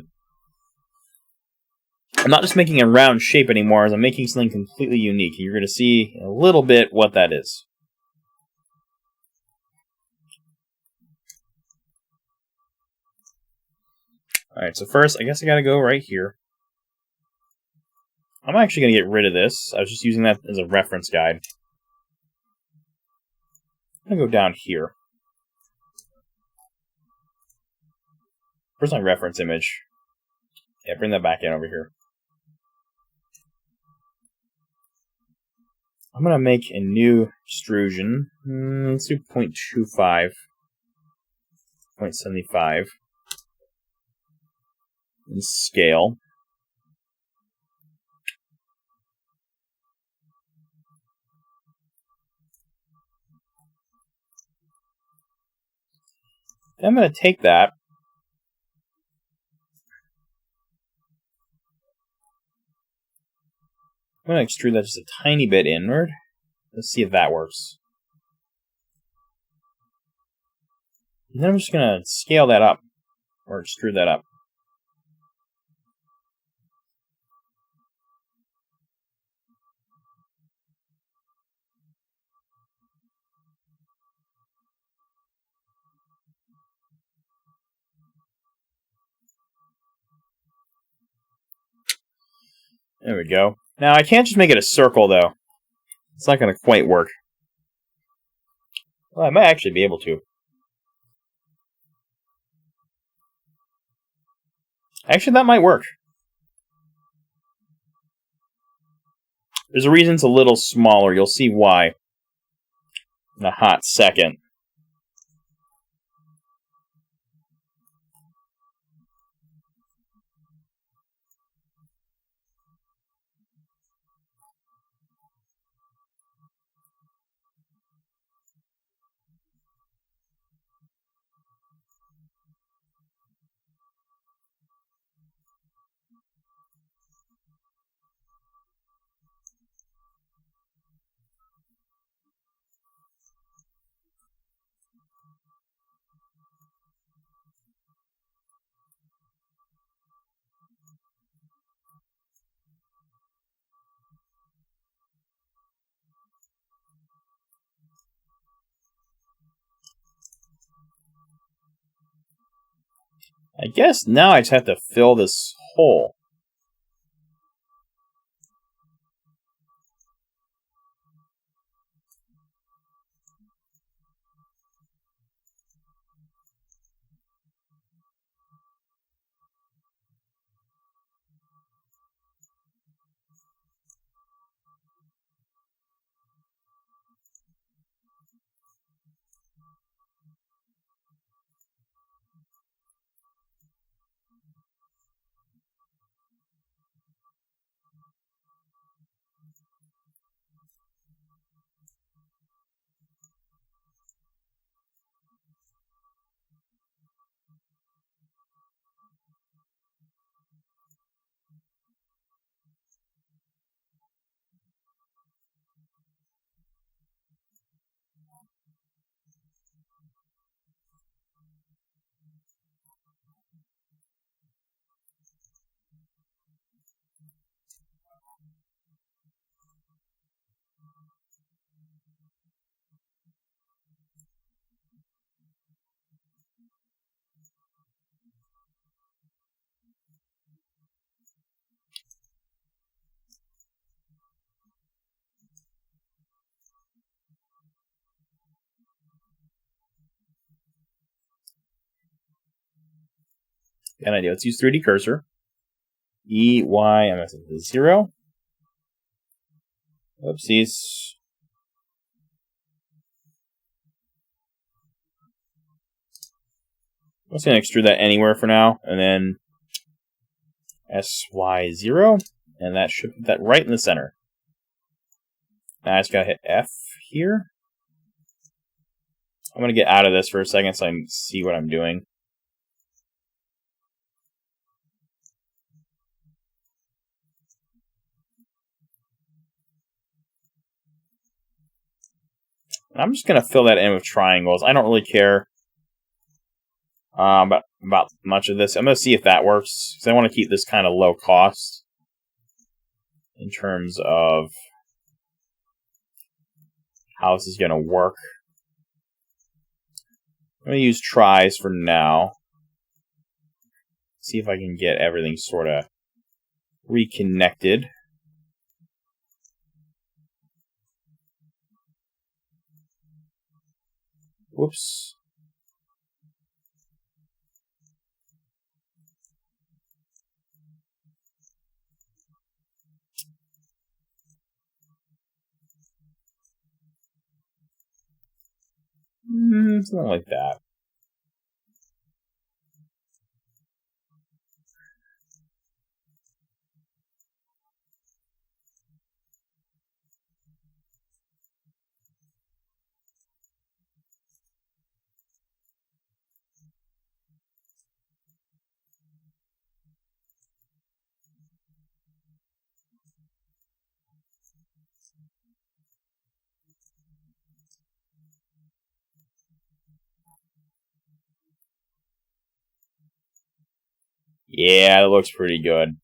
S1: I'm not just making a round shape anymore, as I'm making something completely unique. You're gonna see a little bit what that is. Alright, so first, I guess I gotta go right here. I'm actually gonna get rid of this. I was just using that as a reference guide. I'm gonna go down here. Where's my reference image? Yeah, bring that back in over here. I'm gonna make a new extrusion. Let's do 0.25. 0.75. And scale. Then I'm going to take that. I'm going to extrude that just a tiny bit inward. Let's see if that works. And then I'm just going to scale that up. Or extrude that up. There we go. Now, I can't just make it a circle, though. It's not going to quite work. Well, I might actually be able to. Actually, that might work. There's a reason it's a little smaller. You'll see why in a hot second. I guess now I just have to fill this hole. Good idea. Let's use 3D cursor. E, Y, I'm messing with 0. Oopsies. I'm just going to extrude that anywhere for now, and then SY0, and that should put that right in the center. Now I just got to hit F here. I'm going to get out of this for a second so I can see what I'm doing. I'm just going to fill that in with triangles. I don't really care about much of this. I'm going to see if that works, because I want to keep this kind of low cost in terms of how this is going to work. I'm going to use tries for now. See if I can get everything sort of reconnected. Whoops. Something like that. Yeah, it looks pretty good.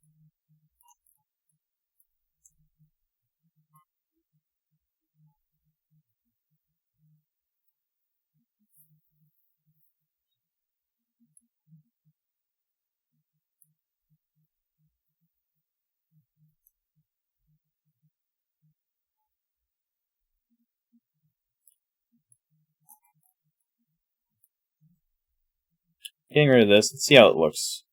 S1: Getting rid of this. Let's see how it looks.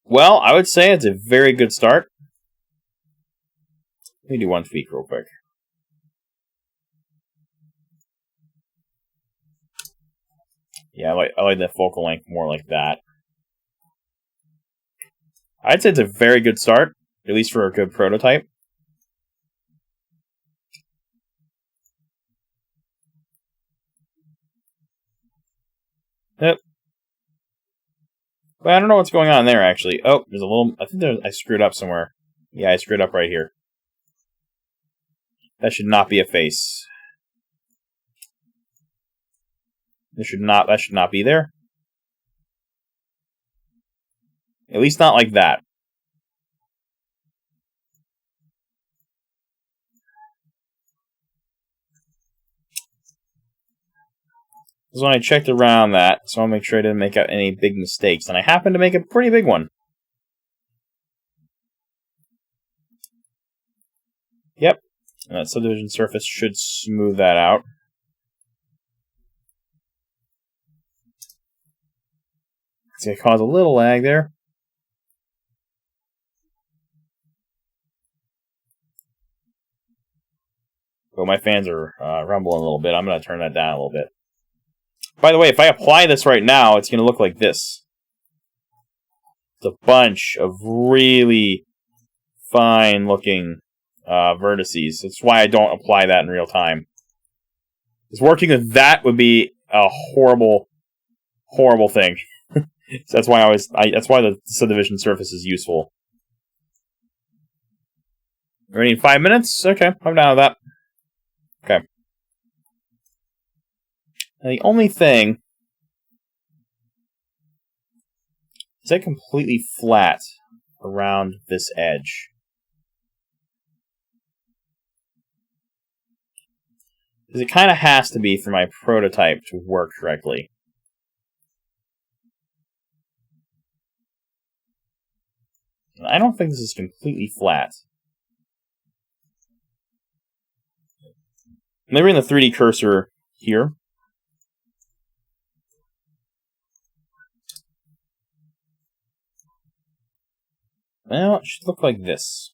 S1: Well, I would say it's a very good start. Let me do one tweak real quick. Yeah, I like the focal length more like that. I'd say it's a very good start, at least for a good prototype. Yep. But I don't know what's going on there, actually. Oh, there's a little... I think I screwed up somewhere. Yeah, I screwed up right here. That should not be a face. That should not be there. At least not like that. This is when I checked around that, so I'll make sure I didn't make out any big mistakes. And I happened to make a pretty big one. Yep. And that subdivision surface should smooth that out. It's going to cause a little lag there. But my fans are rumbling a little bit. I'm going to turn that down a little bit. By the way, if I apply this right now, it's going to look like this. It's a bunch of really fine-looking vertices. That's why I don't apply that in real time. Because working with that would be a horrible, horrible thing. So that's why that's why the subdivision surface is useful. Ready in 5 minutes? Okay, I'm down with that. Okay. Now the only thing is that completely flat around this edge. Because it kind of has to be for my prototype to work correctly. I don't think this is completely flat. Let me bring the 3D cursor here. Well, it should look like this.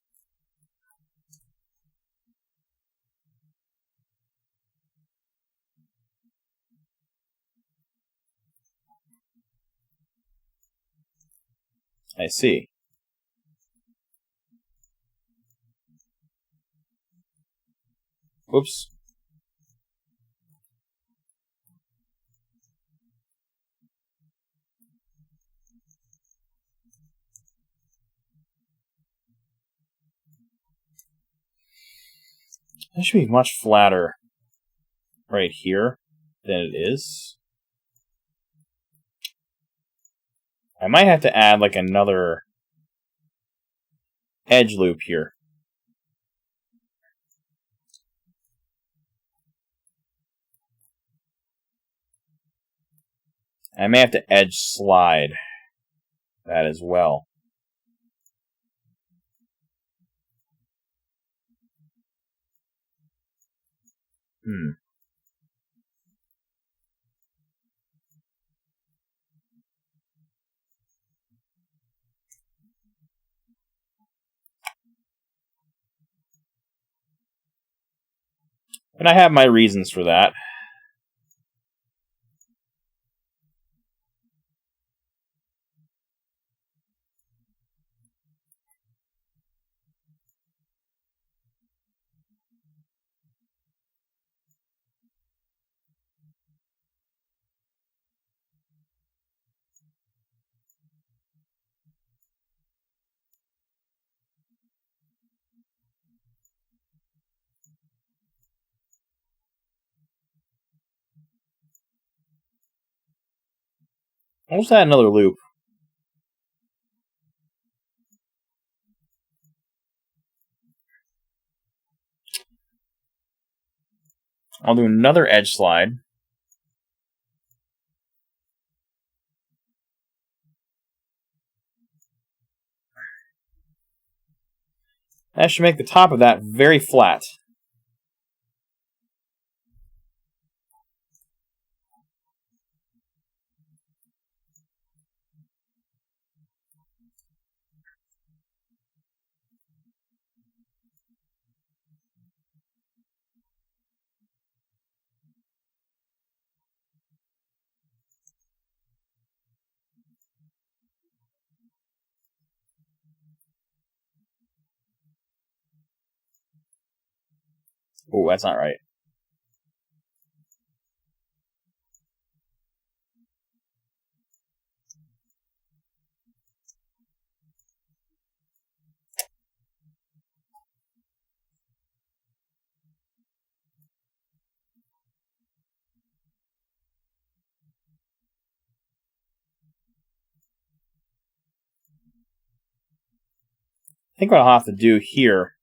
S1: I see. Whoops. That should be much flatter right here than it is. I might have to add like another edge loop here. I may have to edge slide that as well. And I have my reasons for that. I'll just add another loop. I'll do another edge slide. That should make the top of that very flat. Oh, that's not right. I think what I'll have to do here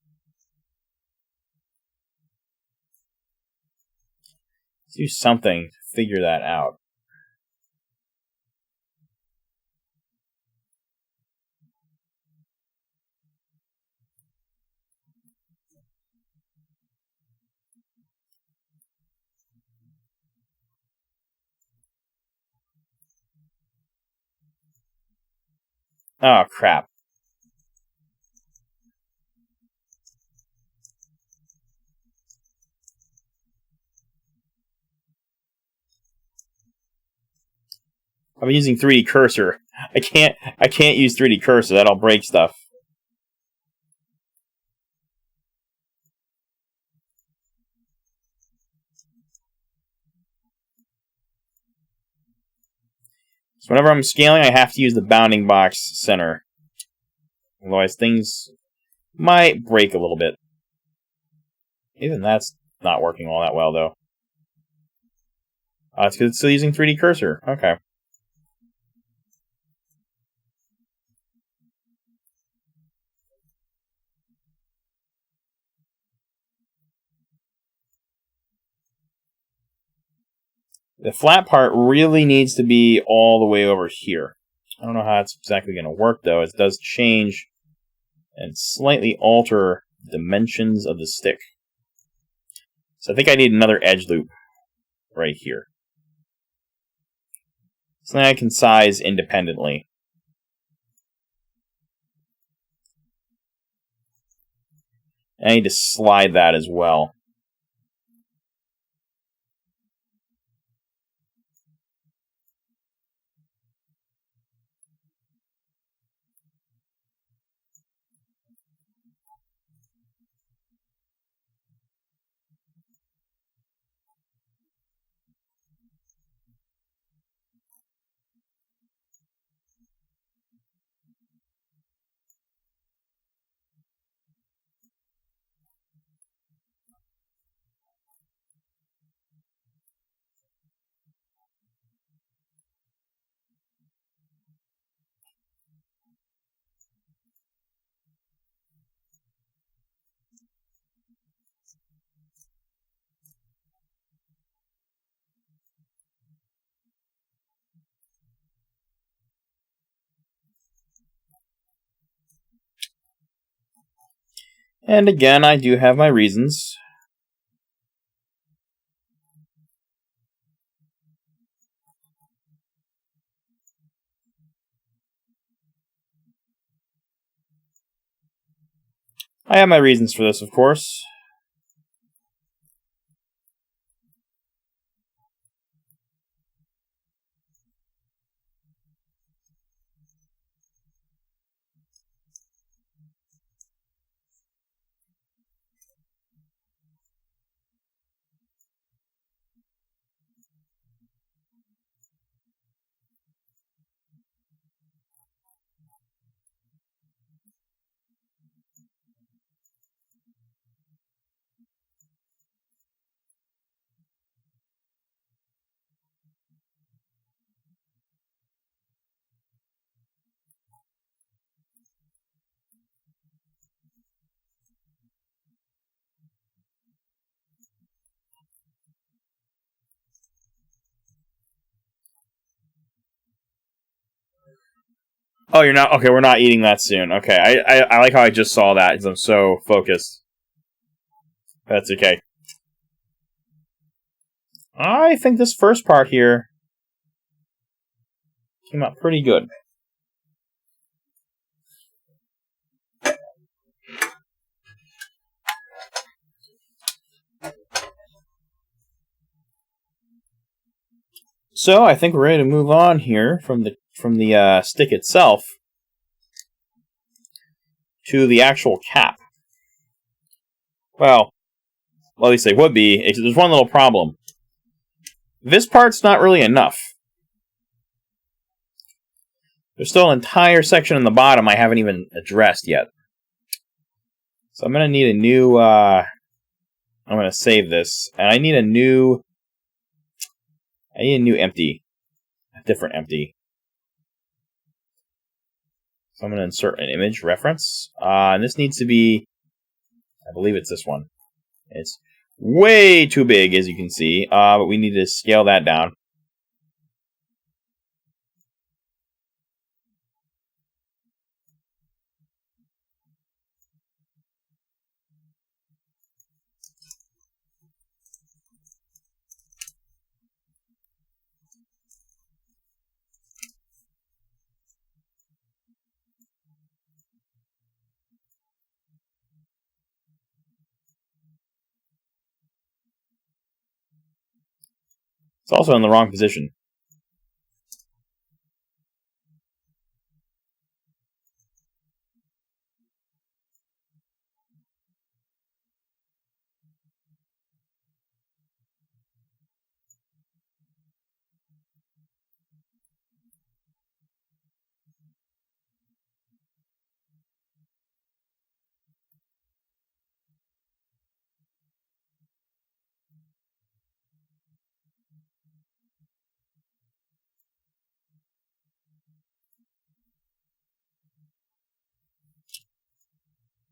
S1: is do something to figure that out. Oh, crap. I'm using 3D cursor. I can't use 3D cursor. That'll break stuff. So whenever I'm scaling, I have to use the bounding box center. Otherwise, things might break a little bit. Even that's not working all that well, though. It's because it's still using 3D cursor. Okay. The flat part really needs to be all the way over here. I don't know how it's exactly going to work, though. It does change and slightly alter the dimensions of the stick. So I think I need another edge loop right here. Something I can size independently. I need to slide that as well. And again, I do have my reasons. I have my reasons for this, of course. Oh, you're not? Okay, we're not eating that soon. Okay, I like how I just saw that because I'm so focused. That's okay. I think this first part here came out pretty good. So I think we're ready to move on here from the stick itself to the actual cap. Well, at least they would be. There's one little problem. This part's not really enough. There's still an entire section in the bottom I haven't even addressed yet. So I'm going to need a new... I'm going to save this. And I need a new empty. A different empty. So I'm going to insert an image reference. And this needs to be... I believe it's this one. It's way too big, as you can see. But we need to scale that down. It's also in the wrong position.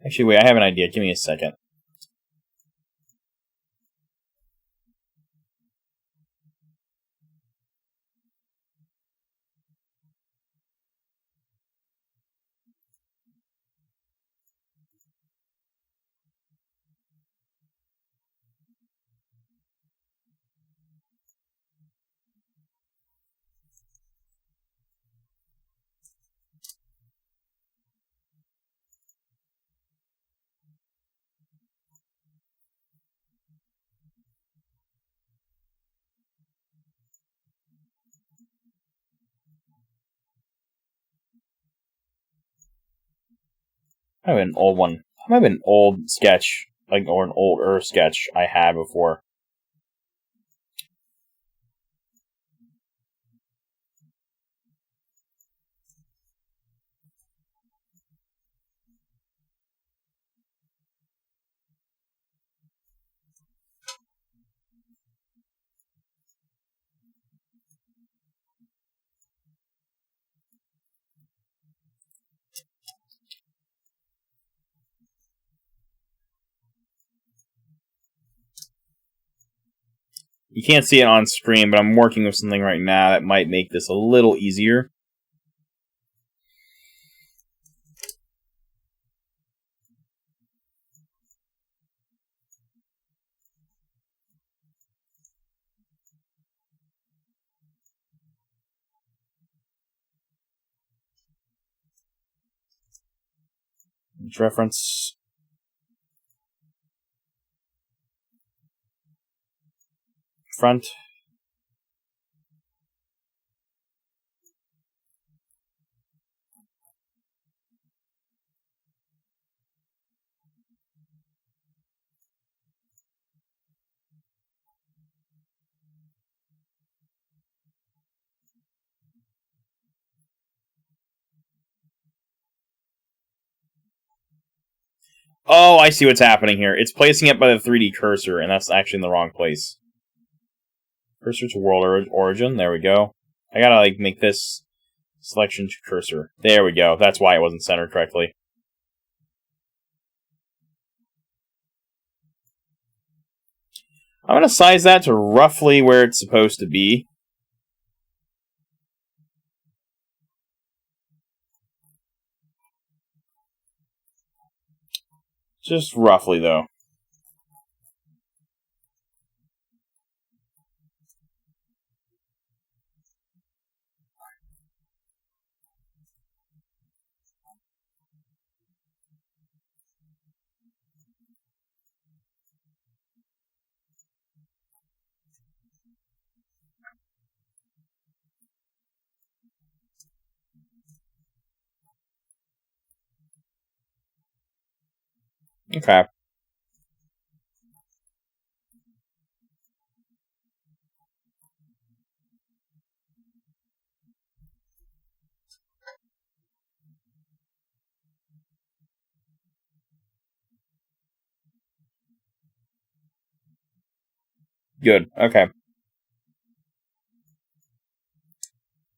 S1: Actually, wait, I have an idea. Give me a second. Might have been an old one. Might have been an old sketch, like, or an older sketch I had before. You can't see it on screen, but I'm working with something right now that might make this a little easier. Image reference. Front. Oh, I see what's happening here. It's placing it by the 3D cursor, and that's actually in the wrong place. Cursor to world origin. There we go. I gotta, like, make this selection to cursor. There we go. That's why it wasn't centered correctly. I'm gonna size that to roughly where it's supposed to be. Just roughly, though. Okay. Good. Okay.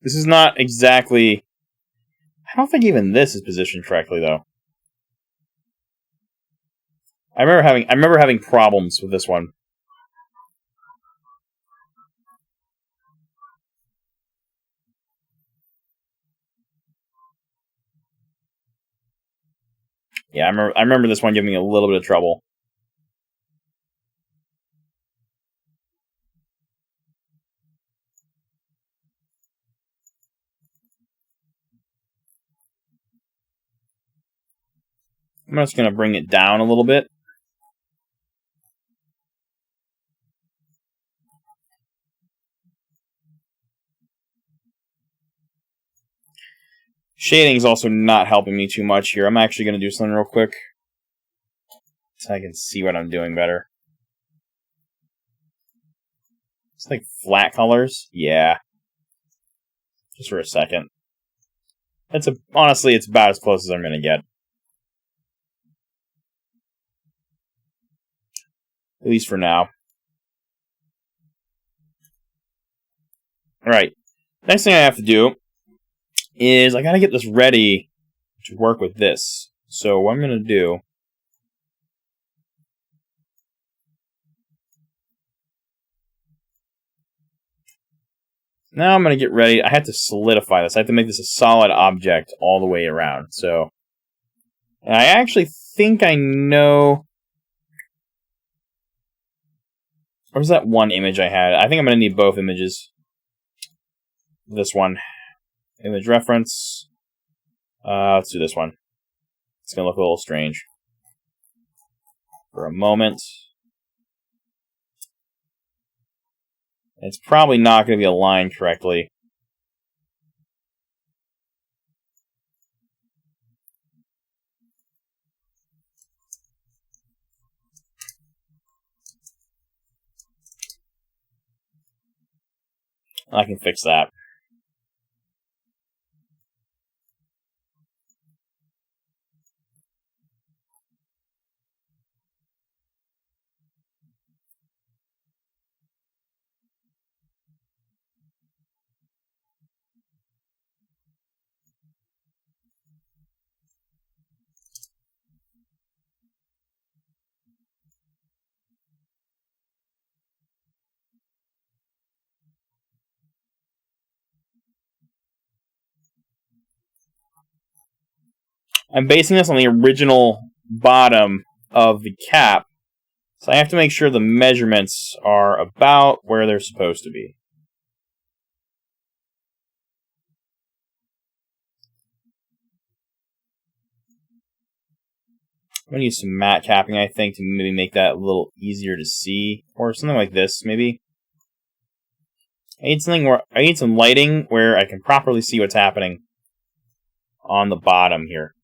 S1: This is not exactly... I don't think even this is positioned correctly, though. I remember having problems with this one. Yeah, I remember this one giving me a little bit of trouble. I'm just going to bring it down a little bit. Shading is also not helping me too much here. I'm actually going to do something real quick so I can see what I'm doing better. It's like flat colors. Yeah. Just for a second. Honestly, it's about as close as I'm going to get. At least for now. Alright. Next thing I have to do is I gotta get this ready to work with this. So what I'm gonna do... Now I'm gonna get ready. I have to solidify this. I have to make this a solid object all the way around. So... And I actually think I know... Or was that one image I had? I think I'm gonna need both images. This one. Image reference. Let's do this one. It's going to look a little strange. For a moment. It's probably not going to be aligned correctly. I can fix that. I'm basing this on the original bottom of the cap, so I have to make sure the measurements are about where they're supposed to be. I'm going to use some matte capping, I think, to maybe make that a little easier to see, or something like this, maybe. I need some lighting where I can properly see what's happening on the bottom here.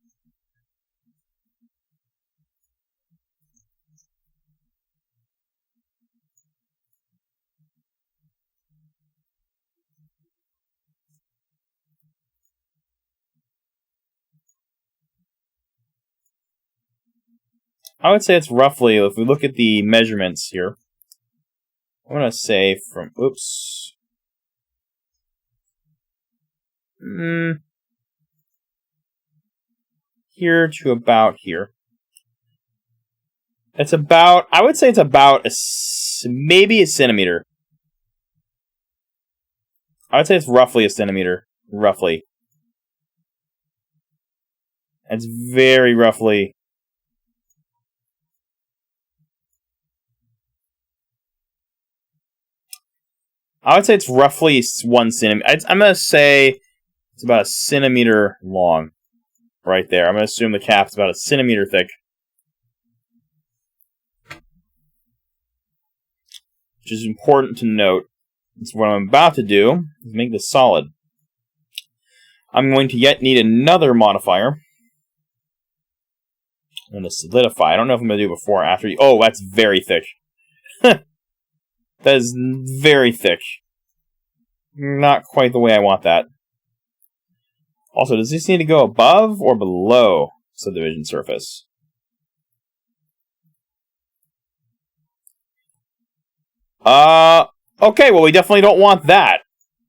S1: I would say it's roughly, if we look at the measurements here, I'm going to say from, oops. Here to about here. It's about, I would say it's about maybe a centimeter. I would say it's roughly a centimeter. Roughly. It's very roughly. I would say it's roughly 1 centimeter. I'm going to say it's about a centimeter long. Right there. I'm going to assume the cap's about a centimeter thick. Which is important to note. That's what I'm about to do. Is make this solid. I'm going to yet need another modifier. I'm going to solidify. I don't know if I'm going to do before or after. Oh, that's very thick. That is very thick. Not quite the way I want that. Also, does this need to go above or below subdivision surface? Okay, well, we definitely don't want that.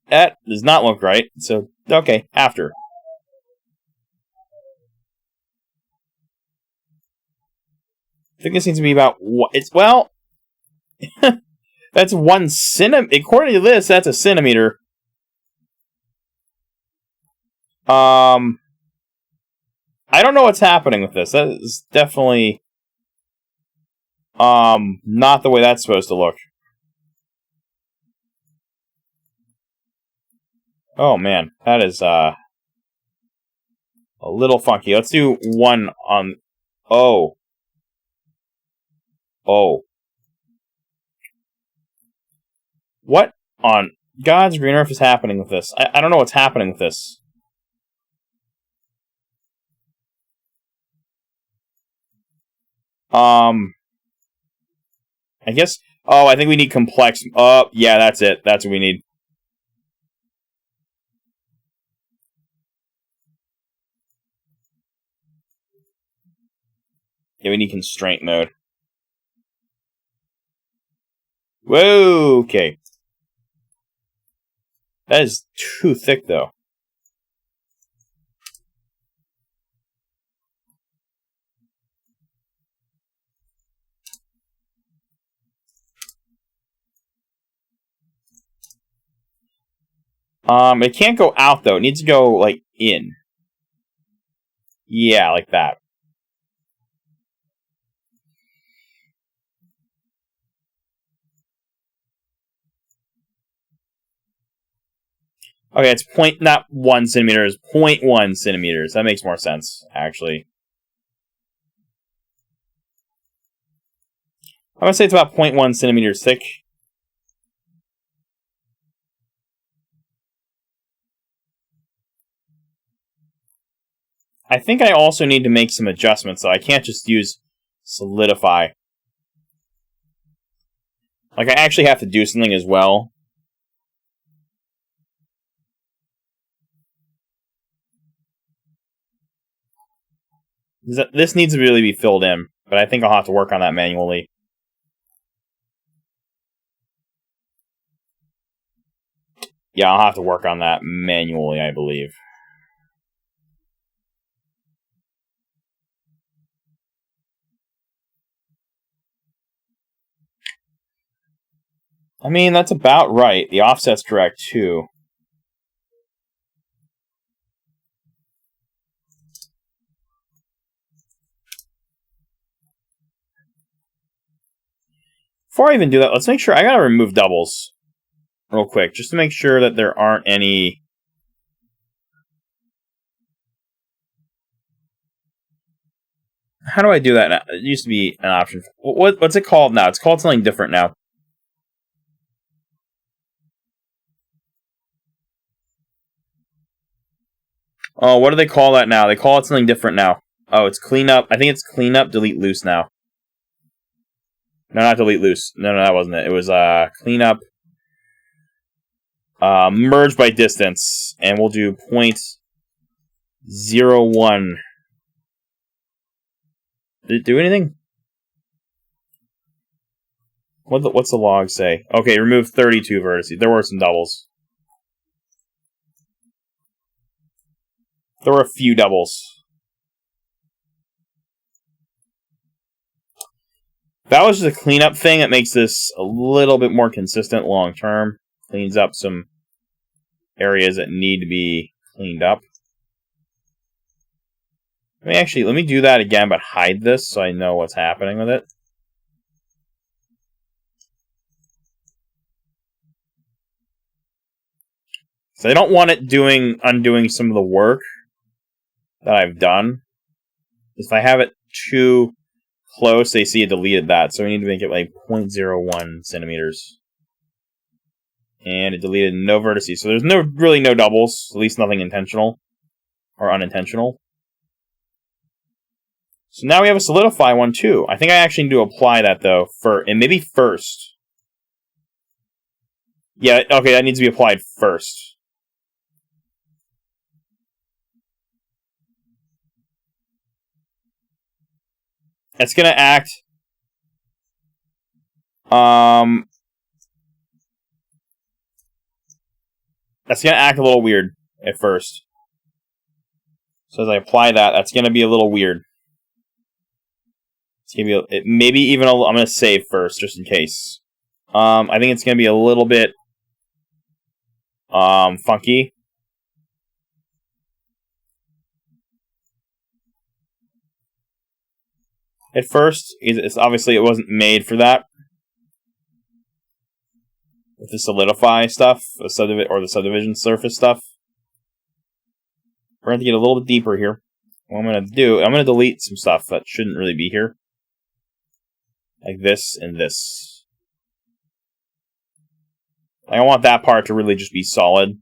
S1: That does not look right. So, okay, after. Thickness needs to be about what? It's, well, that's 1 centimeter. According to this, that's a centimeter. I don't know what's happening with this. That is definitely not the way that's supposed to look. Oh man, that is a little funky. Let's do 1 on. Oh. What on God's green earth is happening with this? I don't know what's happening with this. I guess. Oh, I think we need complex. Oh, yeah, that's it. That's what we need. Yeah, we need constraint mode. Whoa, okay. That is too thick, though. It can't go out, though. It needs to go, like, in. Yeah, like that. Okay, it's not 1 centimeters, 0.1 centimeters. That makes more sense, actually. I'm going to say it's about 0.1 centimeters thick. I think I also need to make some adjustments, though. I can't just use solidify. Like, I actually have to do something as well. This needs to really be filled in, but I think I'll have to work on that manually. Yeah, I'll have to work on that manually, I believe. I mean, that's about right. The offset's correct, too. Before I even do that, let's make sure... I gotta remove doubles real quick, just to make sure that there aren't any... How do I do that now? It used to be an option. What's it called now? It's called something different now. Oh, what do they call that now? They call it something different now. Oh, it's cleanup. I think it's cleanup, delete loose now. No, not delete loose. No, that wasn't it. It was cleanup, merge by distance, and we'll do 0.01. Did it do anything? What's the log say? Okay, remove 32 vertices. There were some doubles. There were a few doubles. That was just a cleanup thing that makes this a little bit more consistent long term. Cleans up some areas that need to be cleaned up. Let me do that again, but hide this so I know what's happening with it. So I don't want it undoing some of the work that I've done. If I have it too close, they see it deleted that. So we need to make it like 0.01 centimeters. And it deleted no vertices. So there's really no doubles, at least nothing intentional or unintentional. So now we have a solidify one too. I think I actually need to apply that though, and maybe first. Yeah, okay, that needs to be applied first. It's gonna act. That's gonna act a little weird at first. So as I apply that, that's gonna be a little weird. It's gonna be maybe even I'm gonna save first just in case. I think it's gonna be a little bit funky. At first, it's obviously it wasn't made for that. With the solidify stuff, the subdivision surface stuff. We're going to get a little bit deeper here. What I'm going to do, I'm going to delete some stuff that shouldn't really be here. Like this and this. I want that part to really just be solid.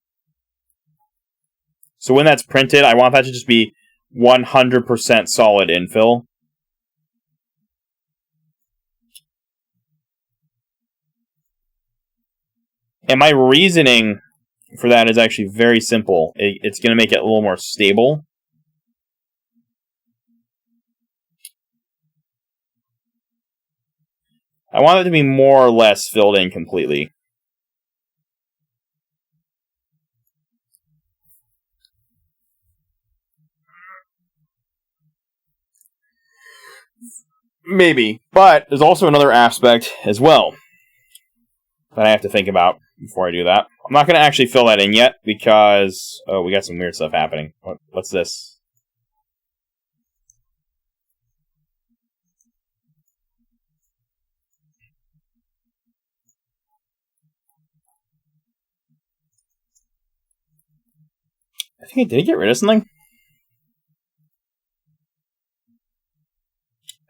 S1: So when that's printed, I want that to just be 100% solid infill. And my reasoning for that is actually very simple. It's going to make it a little more stable. I want it to be more or less filled in completely. Maybe. But there's also another aspect as well that I have to think about before I do that. I'm not going to actually fill that in yet because... Oh, we got some weird stuff happening. What's this? I think did I get rid of something?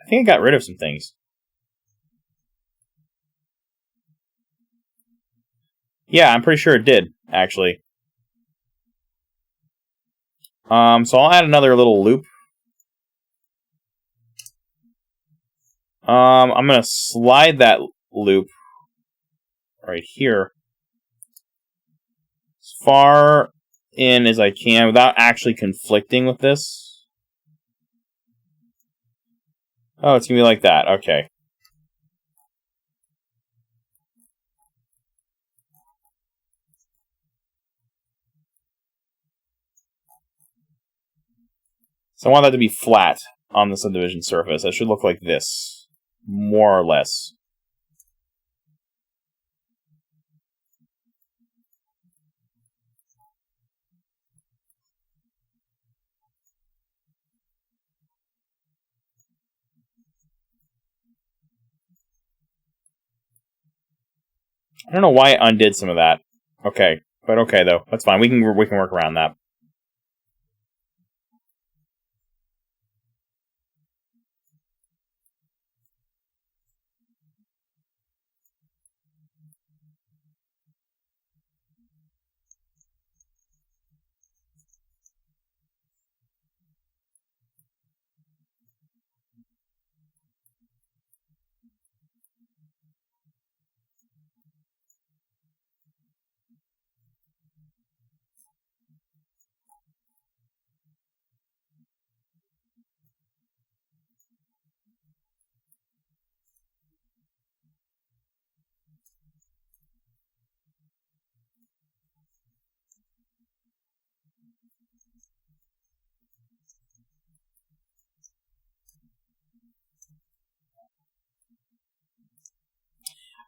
S1: I think I got rid of some things. Yeah, I'm pretty sure it did, actually. So I'll add another little loop. I'm going to slide that loop right here as far in as I can without actually conflicting with this. Oh, it's going to be like that. Okay. So I want that to be flat on the subdivision surface. It should look like this, more or less. I don't know why it undid some of that. Okay, but okay though. That's fine. We can work around that.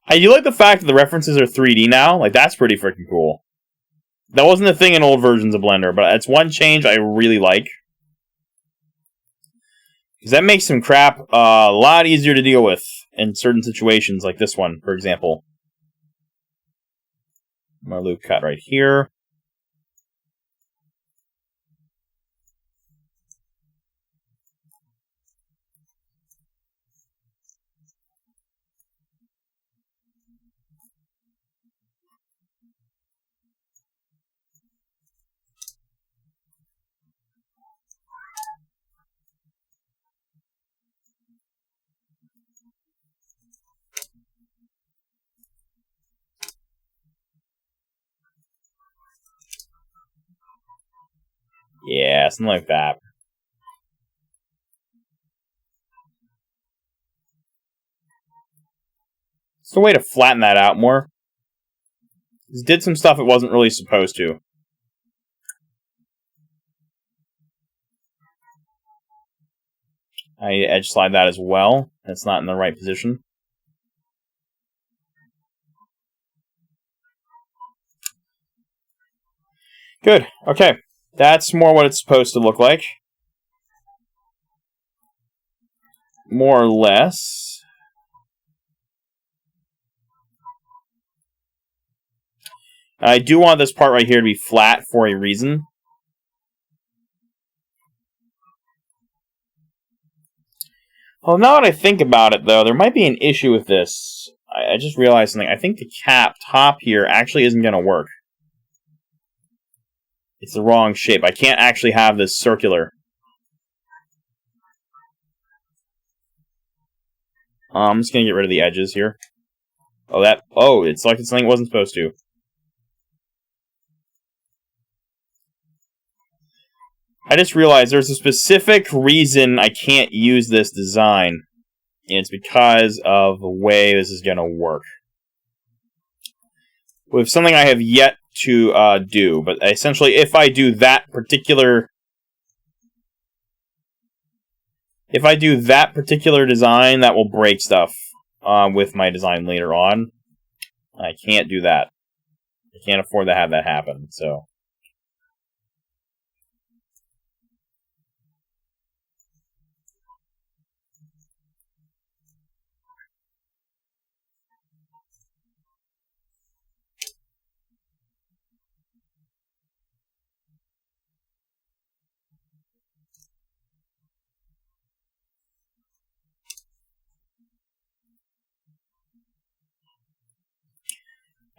S1: I do like the fact that the references are 3D now. Like, that's pretty freaking cool. That wasn't a thing in old versions of Blender, but it's one change I really like. Because that makes some crap a lot easier to deal with in certain situations, like this one, for example. My loop cut right here. Yeah, something like that. It's a way to flatten that out more. It did some stuff it wasn't really supposed to. I need to edge slide that as well. It's not in the right position. Good. Okay. That's more what it's supposed to look like. More or less. I do want this part right here to be flat for a reason. Well, now that I think about it, though, there might be an issue with this. I just realized something. I think the cap top here actually isn't going to work. It's the wrong shape. I can't actually have this circular. I'm just going to get rid of the edges here. Oh, it selected something it wasn't supposed to. I just realized there's a specific reason I can't use this design. And it's because of the way this is going to work. With something I have yet to do. But essentially, if I do that particular... If I do that particular design, that will break stuff with my design later on. I can't do that. I can't afford to have that happen, so...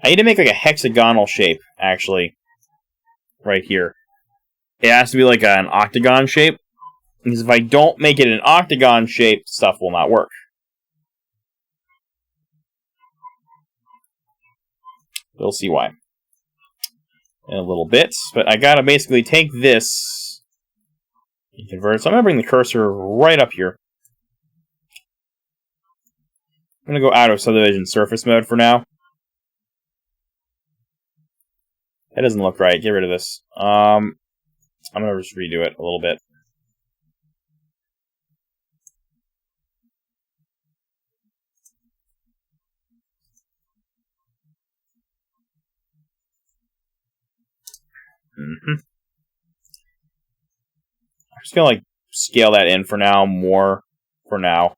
S1: I need to make like a hexagonal shape, actually. Right here. It has to be like an octagon shape. Because if I don't make it an octagon shape, stuff will not work. You'll see why. In a little bit. But I gotta basically take this and convert it. So I'm gonna bring the cursor right up here. I'm going to go out of subdivision surface mode for now. That doesn't look right. Get rid of this. I'm going to just redo it a little bit. I'm just going to scale that in for now, more for now.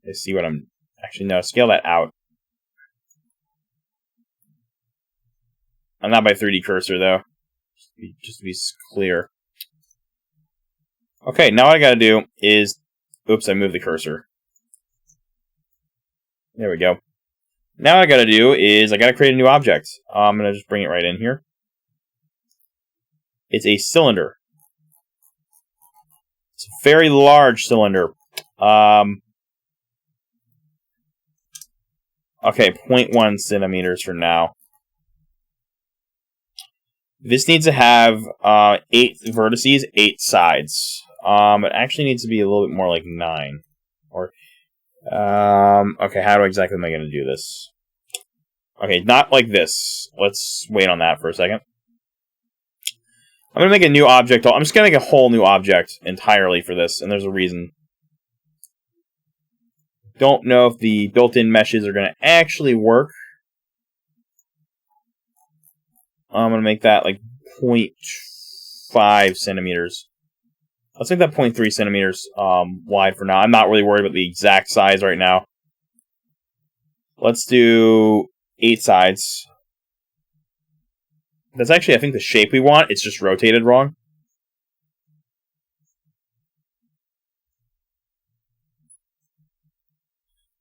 S1: Let's see what I'm... Actually, no, scale that out. I'm not by 3D cursor, though. Just to be clear. Okay, now what I gotta do is... Oops, I moved the cursor. There we go. Now what I gotta do is I gotta create a new object. I'm gonna just bring it right in here. It's a cylinder. It's a very large cylinder. Okay, 0.1 centimeters for now. This needs to have 8 vertices, 8 sides. It actually needs to be a little bit more like 9. Or okay, how exactly am I going to do this? Okay, not like this. Let's wait on that for a second. I'm going to make a new object. I'm just going to make a whole new object entirely for this, and there's a reason. Don't know if the built-in meshes are going to actually work. I'm going to make that like 0.5 centimeters. Let's make that 0.3 centimeters wide for now. I'm not really worried about the exact size right now. Let's do 8 sides. That's actually, I think, the shape we want. It's just rotated wrong.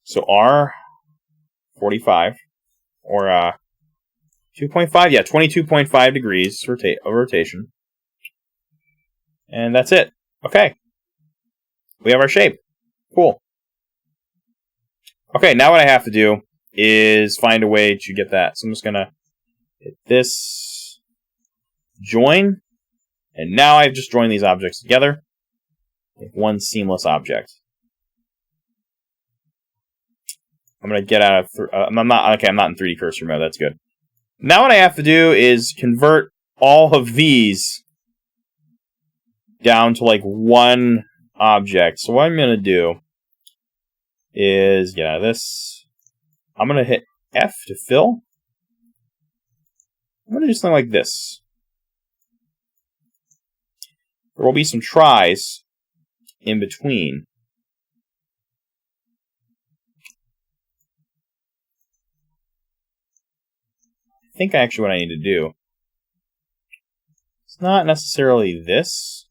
S1: So R 45 or 2.5, yeah, 22.5 degrees rotation. And that's it. Okay. We have our shape. Cool. Okay, now what I have to do is find a way to get that. So I'm just going to hit this, join, and now I've just joined these objects together with one seamless object. I'm going to get out of... I'm not in 3D cursor mode. That's good. Now what I have to do is convert all of these down to like one object. So what I'm going to do is get out of this. I'm going to hit F to fill. I'm going to do something like this. There will be some tries in between. I think actually what I need to do, it's not necessarily this.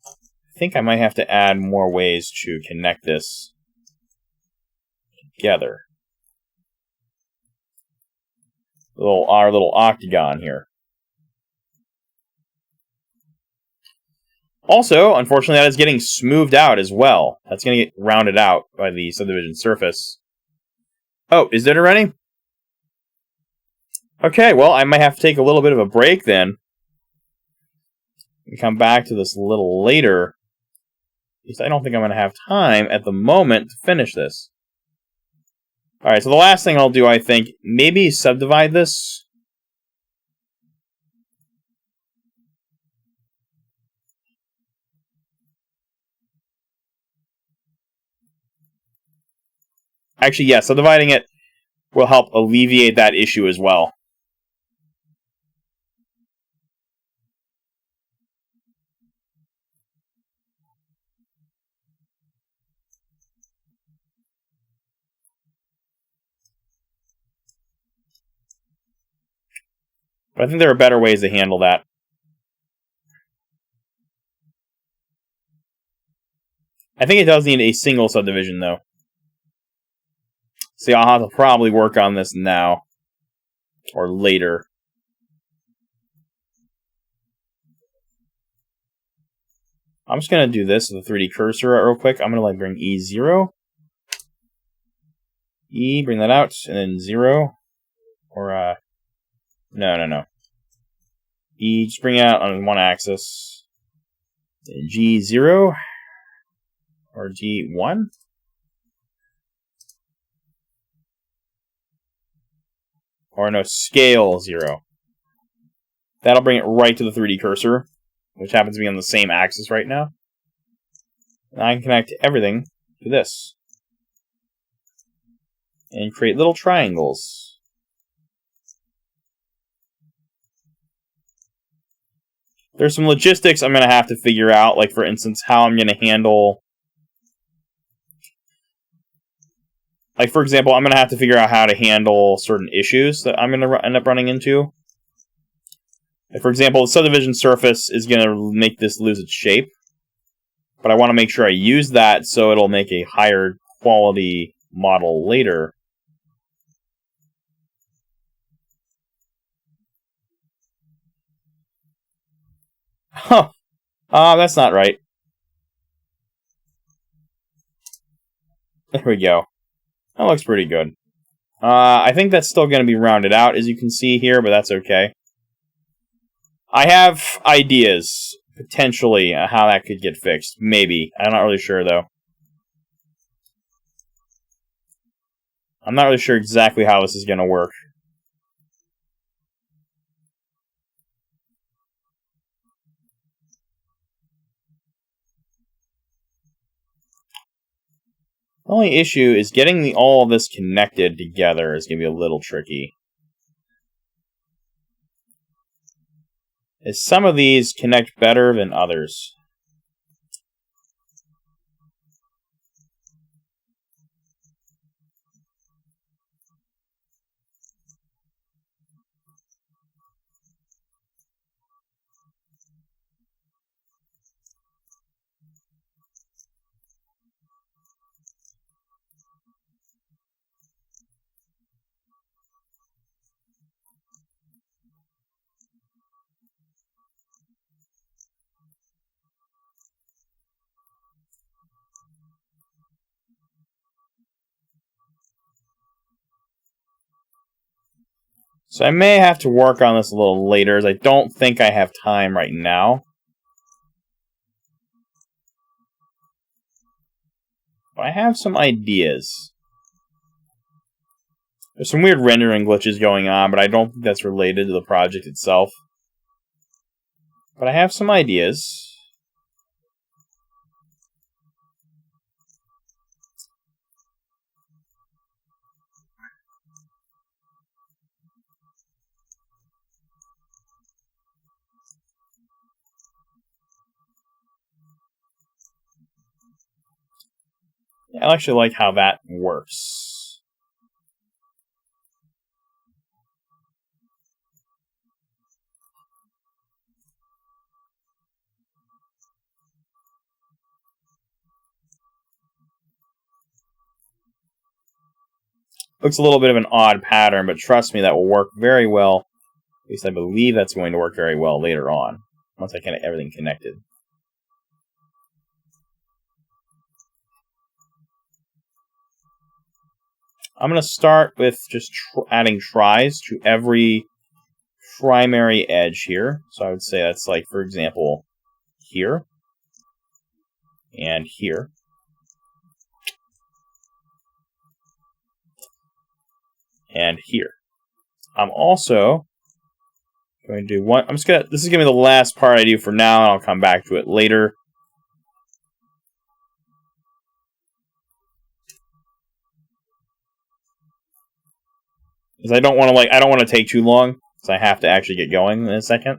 S1: I think I might have to add more ways to connect this together. Our little octagon here. Also, unfortunately, that is getting smoothed out as well. That's going to get rounded out by the subdivision surface. Oh, is it already? Okay, well, I might have to take a little bit of a break then. We come back to this a little later. Because I don't think I'm going to have time at the moment to finish this. Alright, so the last thing I'll do, I think, maybe subdivide this. Actually, yeah, subdividing it will help alleviate that issue as well. But I think there are better ways to handle that. I think it does need a single subdivision, though. See, I'll have to probably work on this now. Or later. I'm just going to do this with the 3D cursor real quick. I'm going to bring E0. E, bring that out, and then 0. Or, no. E, just bring it out on one axis. Then G0. Or G1. Or no, scale 0. That'll bring it right to the 3D cursor, which happens to be on the same axis right now. And I can connect everything to this. And create little triangles. There's some logistics I'm going to have to figure out, like for instance, how I'm going to handle... Like, for example, I'm going to have to figure out how to handle certain issues that I'm going to end up running into. Like, for example, the subdivision surface is going to make this lose its shape. But I want to make sure I use that so it'll make a higher quality model later. Huh. That's not right. There we go. That looks pretty good. I think that's still going to be rounded out, as you can see here, but that's okay. I have ideas, potentially, how that could get fixed. Maybe. I'm not really sure, though. I'm not really sure exactly how this is going to work. The only issue is getting all of this connected together is going to be a little tricky. As some of these connect better than others. So I may have to work on this a little later, as I don't think I have time right now. But I have some ideas. There's some weird rendering glitches going on, but I don't think that's related to the project itself. But I have some ideas. I actually like how that works. Looks a little bit of an odd pattern, but trust me, that will work very well. At least I believe that's going to work very well later on, once I get everything connected. I'm going to start with just adding tries to every primary edge here. So I would say that's like, for example, here and here. And here. I'm also going to do one. This is going to be the last part I do for now, and I'll come back to it later. Because I don't want to take too long, because I have to actually get going in a second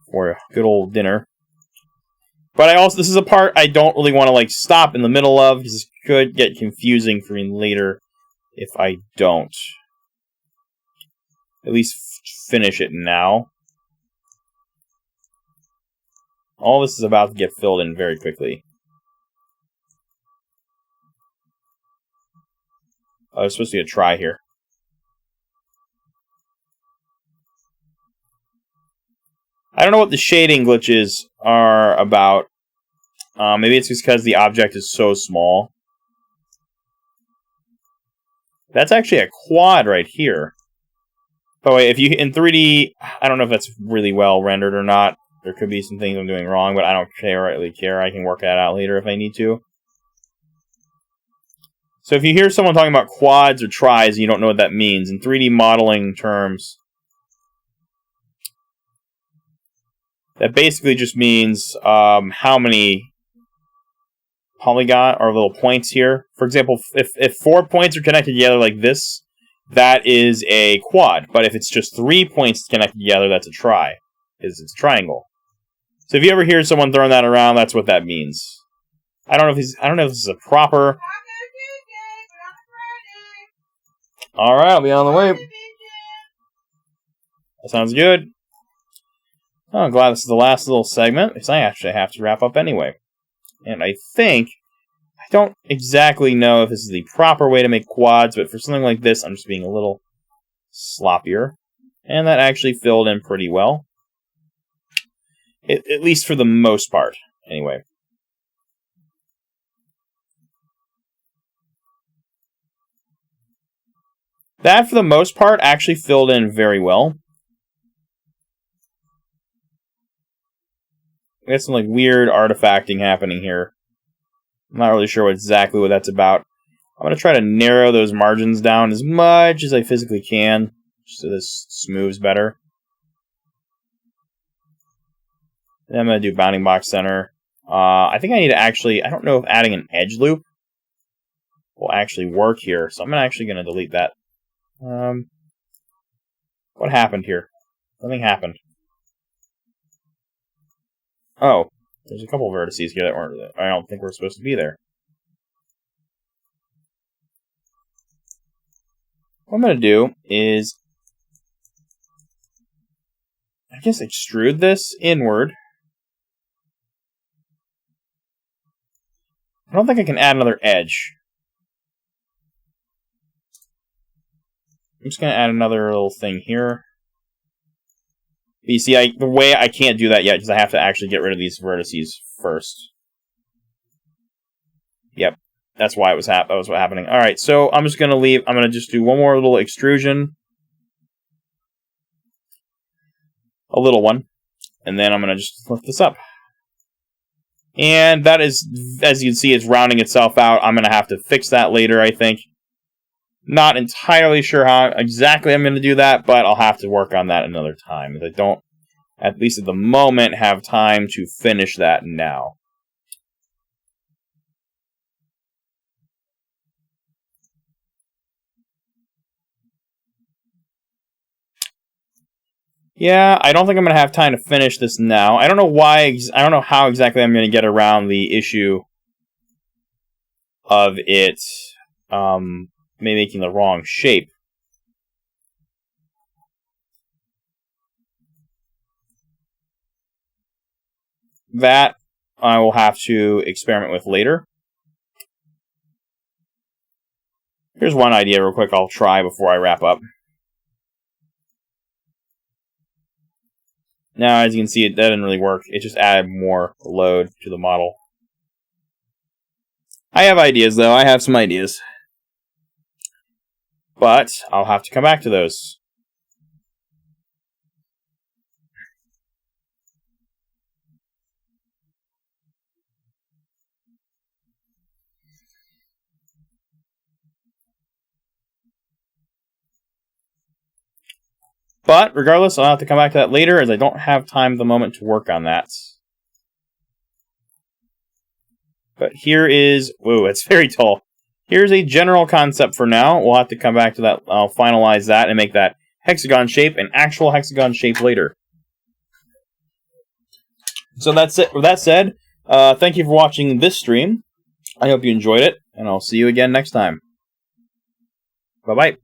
S1: for a good old dinner. But this is a part I don't really want to stop in the middle of, because this could get confusing for me later if I don't. At least finish it now. All this is about to get filled in very quickly. Oh, there's supposed to be a try here. I don't know what the shading glitches are about. Maybe it's because the object is so small. That's actually a quad right here. By the way, if you in 3D, I don't know if that's really well rendered or not. There could be some things I'm doing wrong, but I don't really care. I can work that out later if I need to. So if you hear someone talking about quads or tris and you don't know what that means, in 3D modeling terms, that basically just means how many polygon or little points here. For example, if 4 points are connected together like this, that is a quad. But if it's just 3 points connected together, that's a tri. It's a triangle. So if you ever hear someone throwing that around, that's what that means. I don't know if this is a proper. All right, I'll be on the way. That sounds good. Oh, I'm glad this is the last little segment, because I actually have to wrap up anyway. And I don't exactly know if this is the proper way to make quads, but for something like this, I'm just being a little sloppier. And that actually filled in pretty well. At least for the most part, anyway. That, for the most part, actually filled in very well. We got some like weird artifacting happening here. I'm not really sure exactly what that's about. I'm going to try to narrow those margins down as much as I physically can, so this smooths better. Then I'm going to do bounding box center. I think I need to actually, I don't know if adding an edge loop will actually work here, so I'm actually going to delete that. What happened here? Nothing happened. Oh, there's a couple vertices here that I don't think were supposed to be there. What I'm going to do is, I guess, extrude this inward. I don't think I can add another edge. I'm just going to add another little thing here. But you see, the way I can't do that yet, because I have to actually get rid of these vertices first. Yep, that's why that was happening. All right, so I'm just going to leave. I'm going to just do one more little extrusion. A little one. And then I'm going to just lift this up. And that is, as you can see, it's rounding itself out. I'm going to have to fix that later, I think. Not entirely sure how exactly I'm going to do that, but I'll have to work on that another time. I don't, at least at the moment, have time to finish that now. Yeah, I don't think I'm going to have time to finish this now. I don't know why, I don't know how exactly I'm going to get around the issue of it, maybe making the wrong shape. That I will have to experiment with later. Here's one idea real quick I'll try before I wrap up. Now, as you can see, that didn't really work. It just added more load to the model. I have ideas, though. I have some ideas. But I'll have to come back to those. But, regardless, I'll have to come back to that later, as I don't have time at the moment to work on that. But here is... Whoa, it's very tall. Here's a general concept for now. We'll have to come back to that. I'll finalize that and make that hexagon shape, an actual hexagon shape later. So that's it. With that said, thank you for watching this stream. I hope you enjoyed it, and I'll see you again next time. Bye-bye.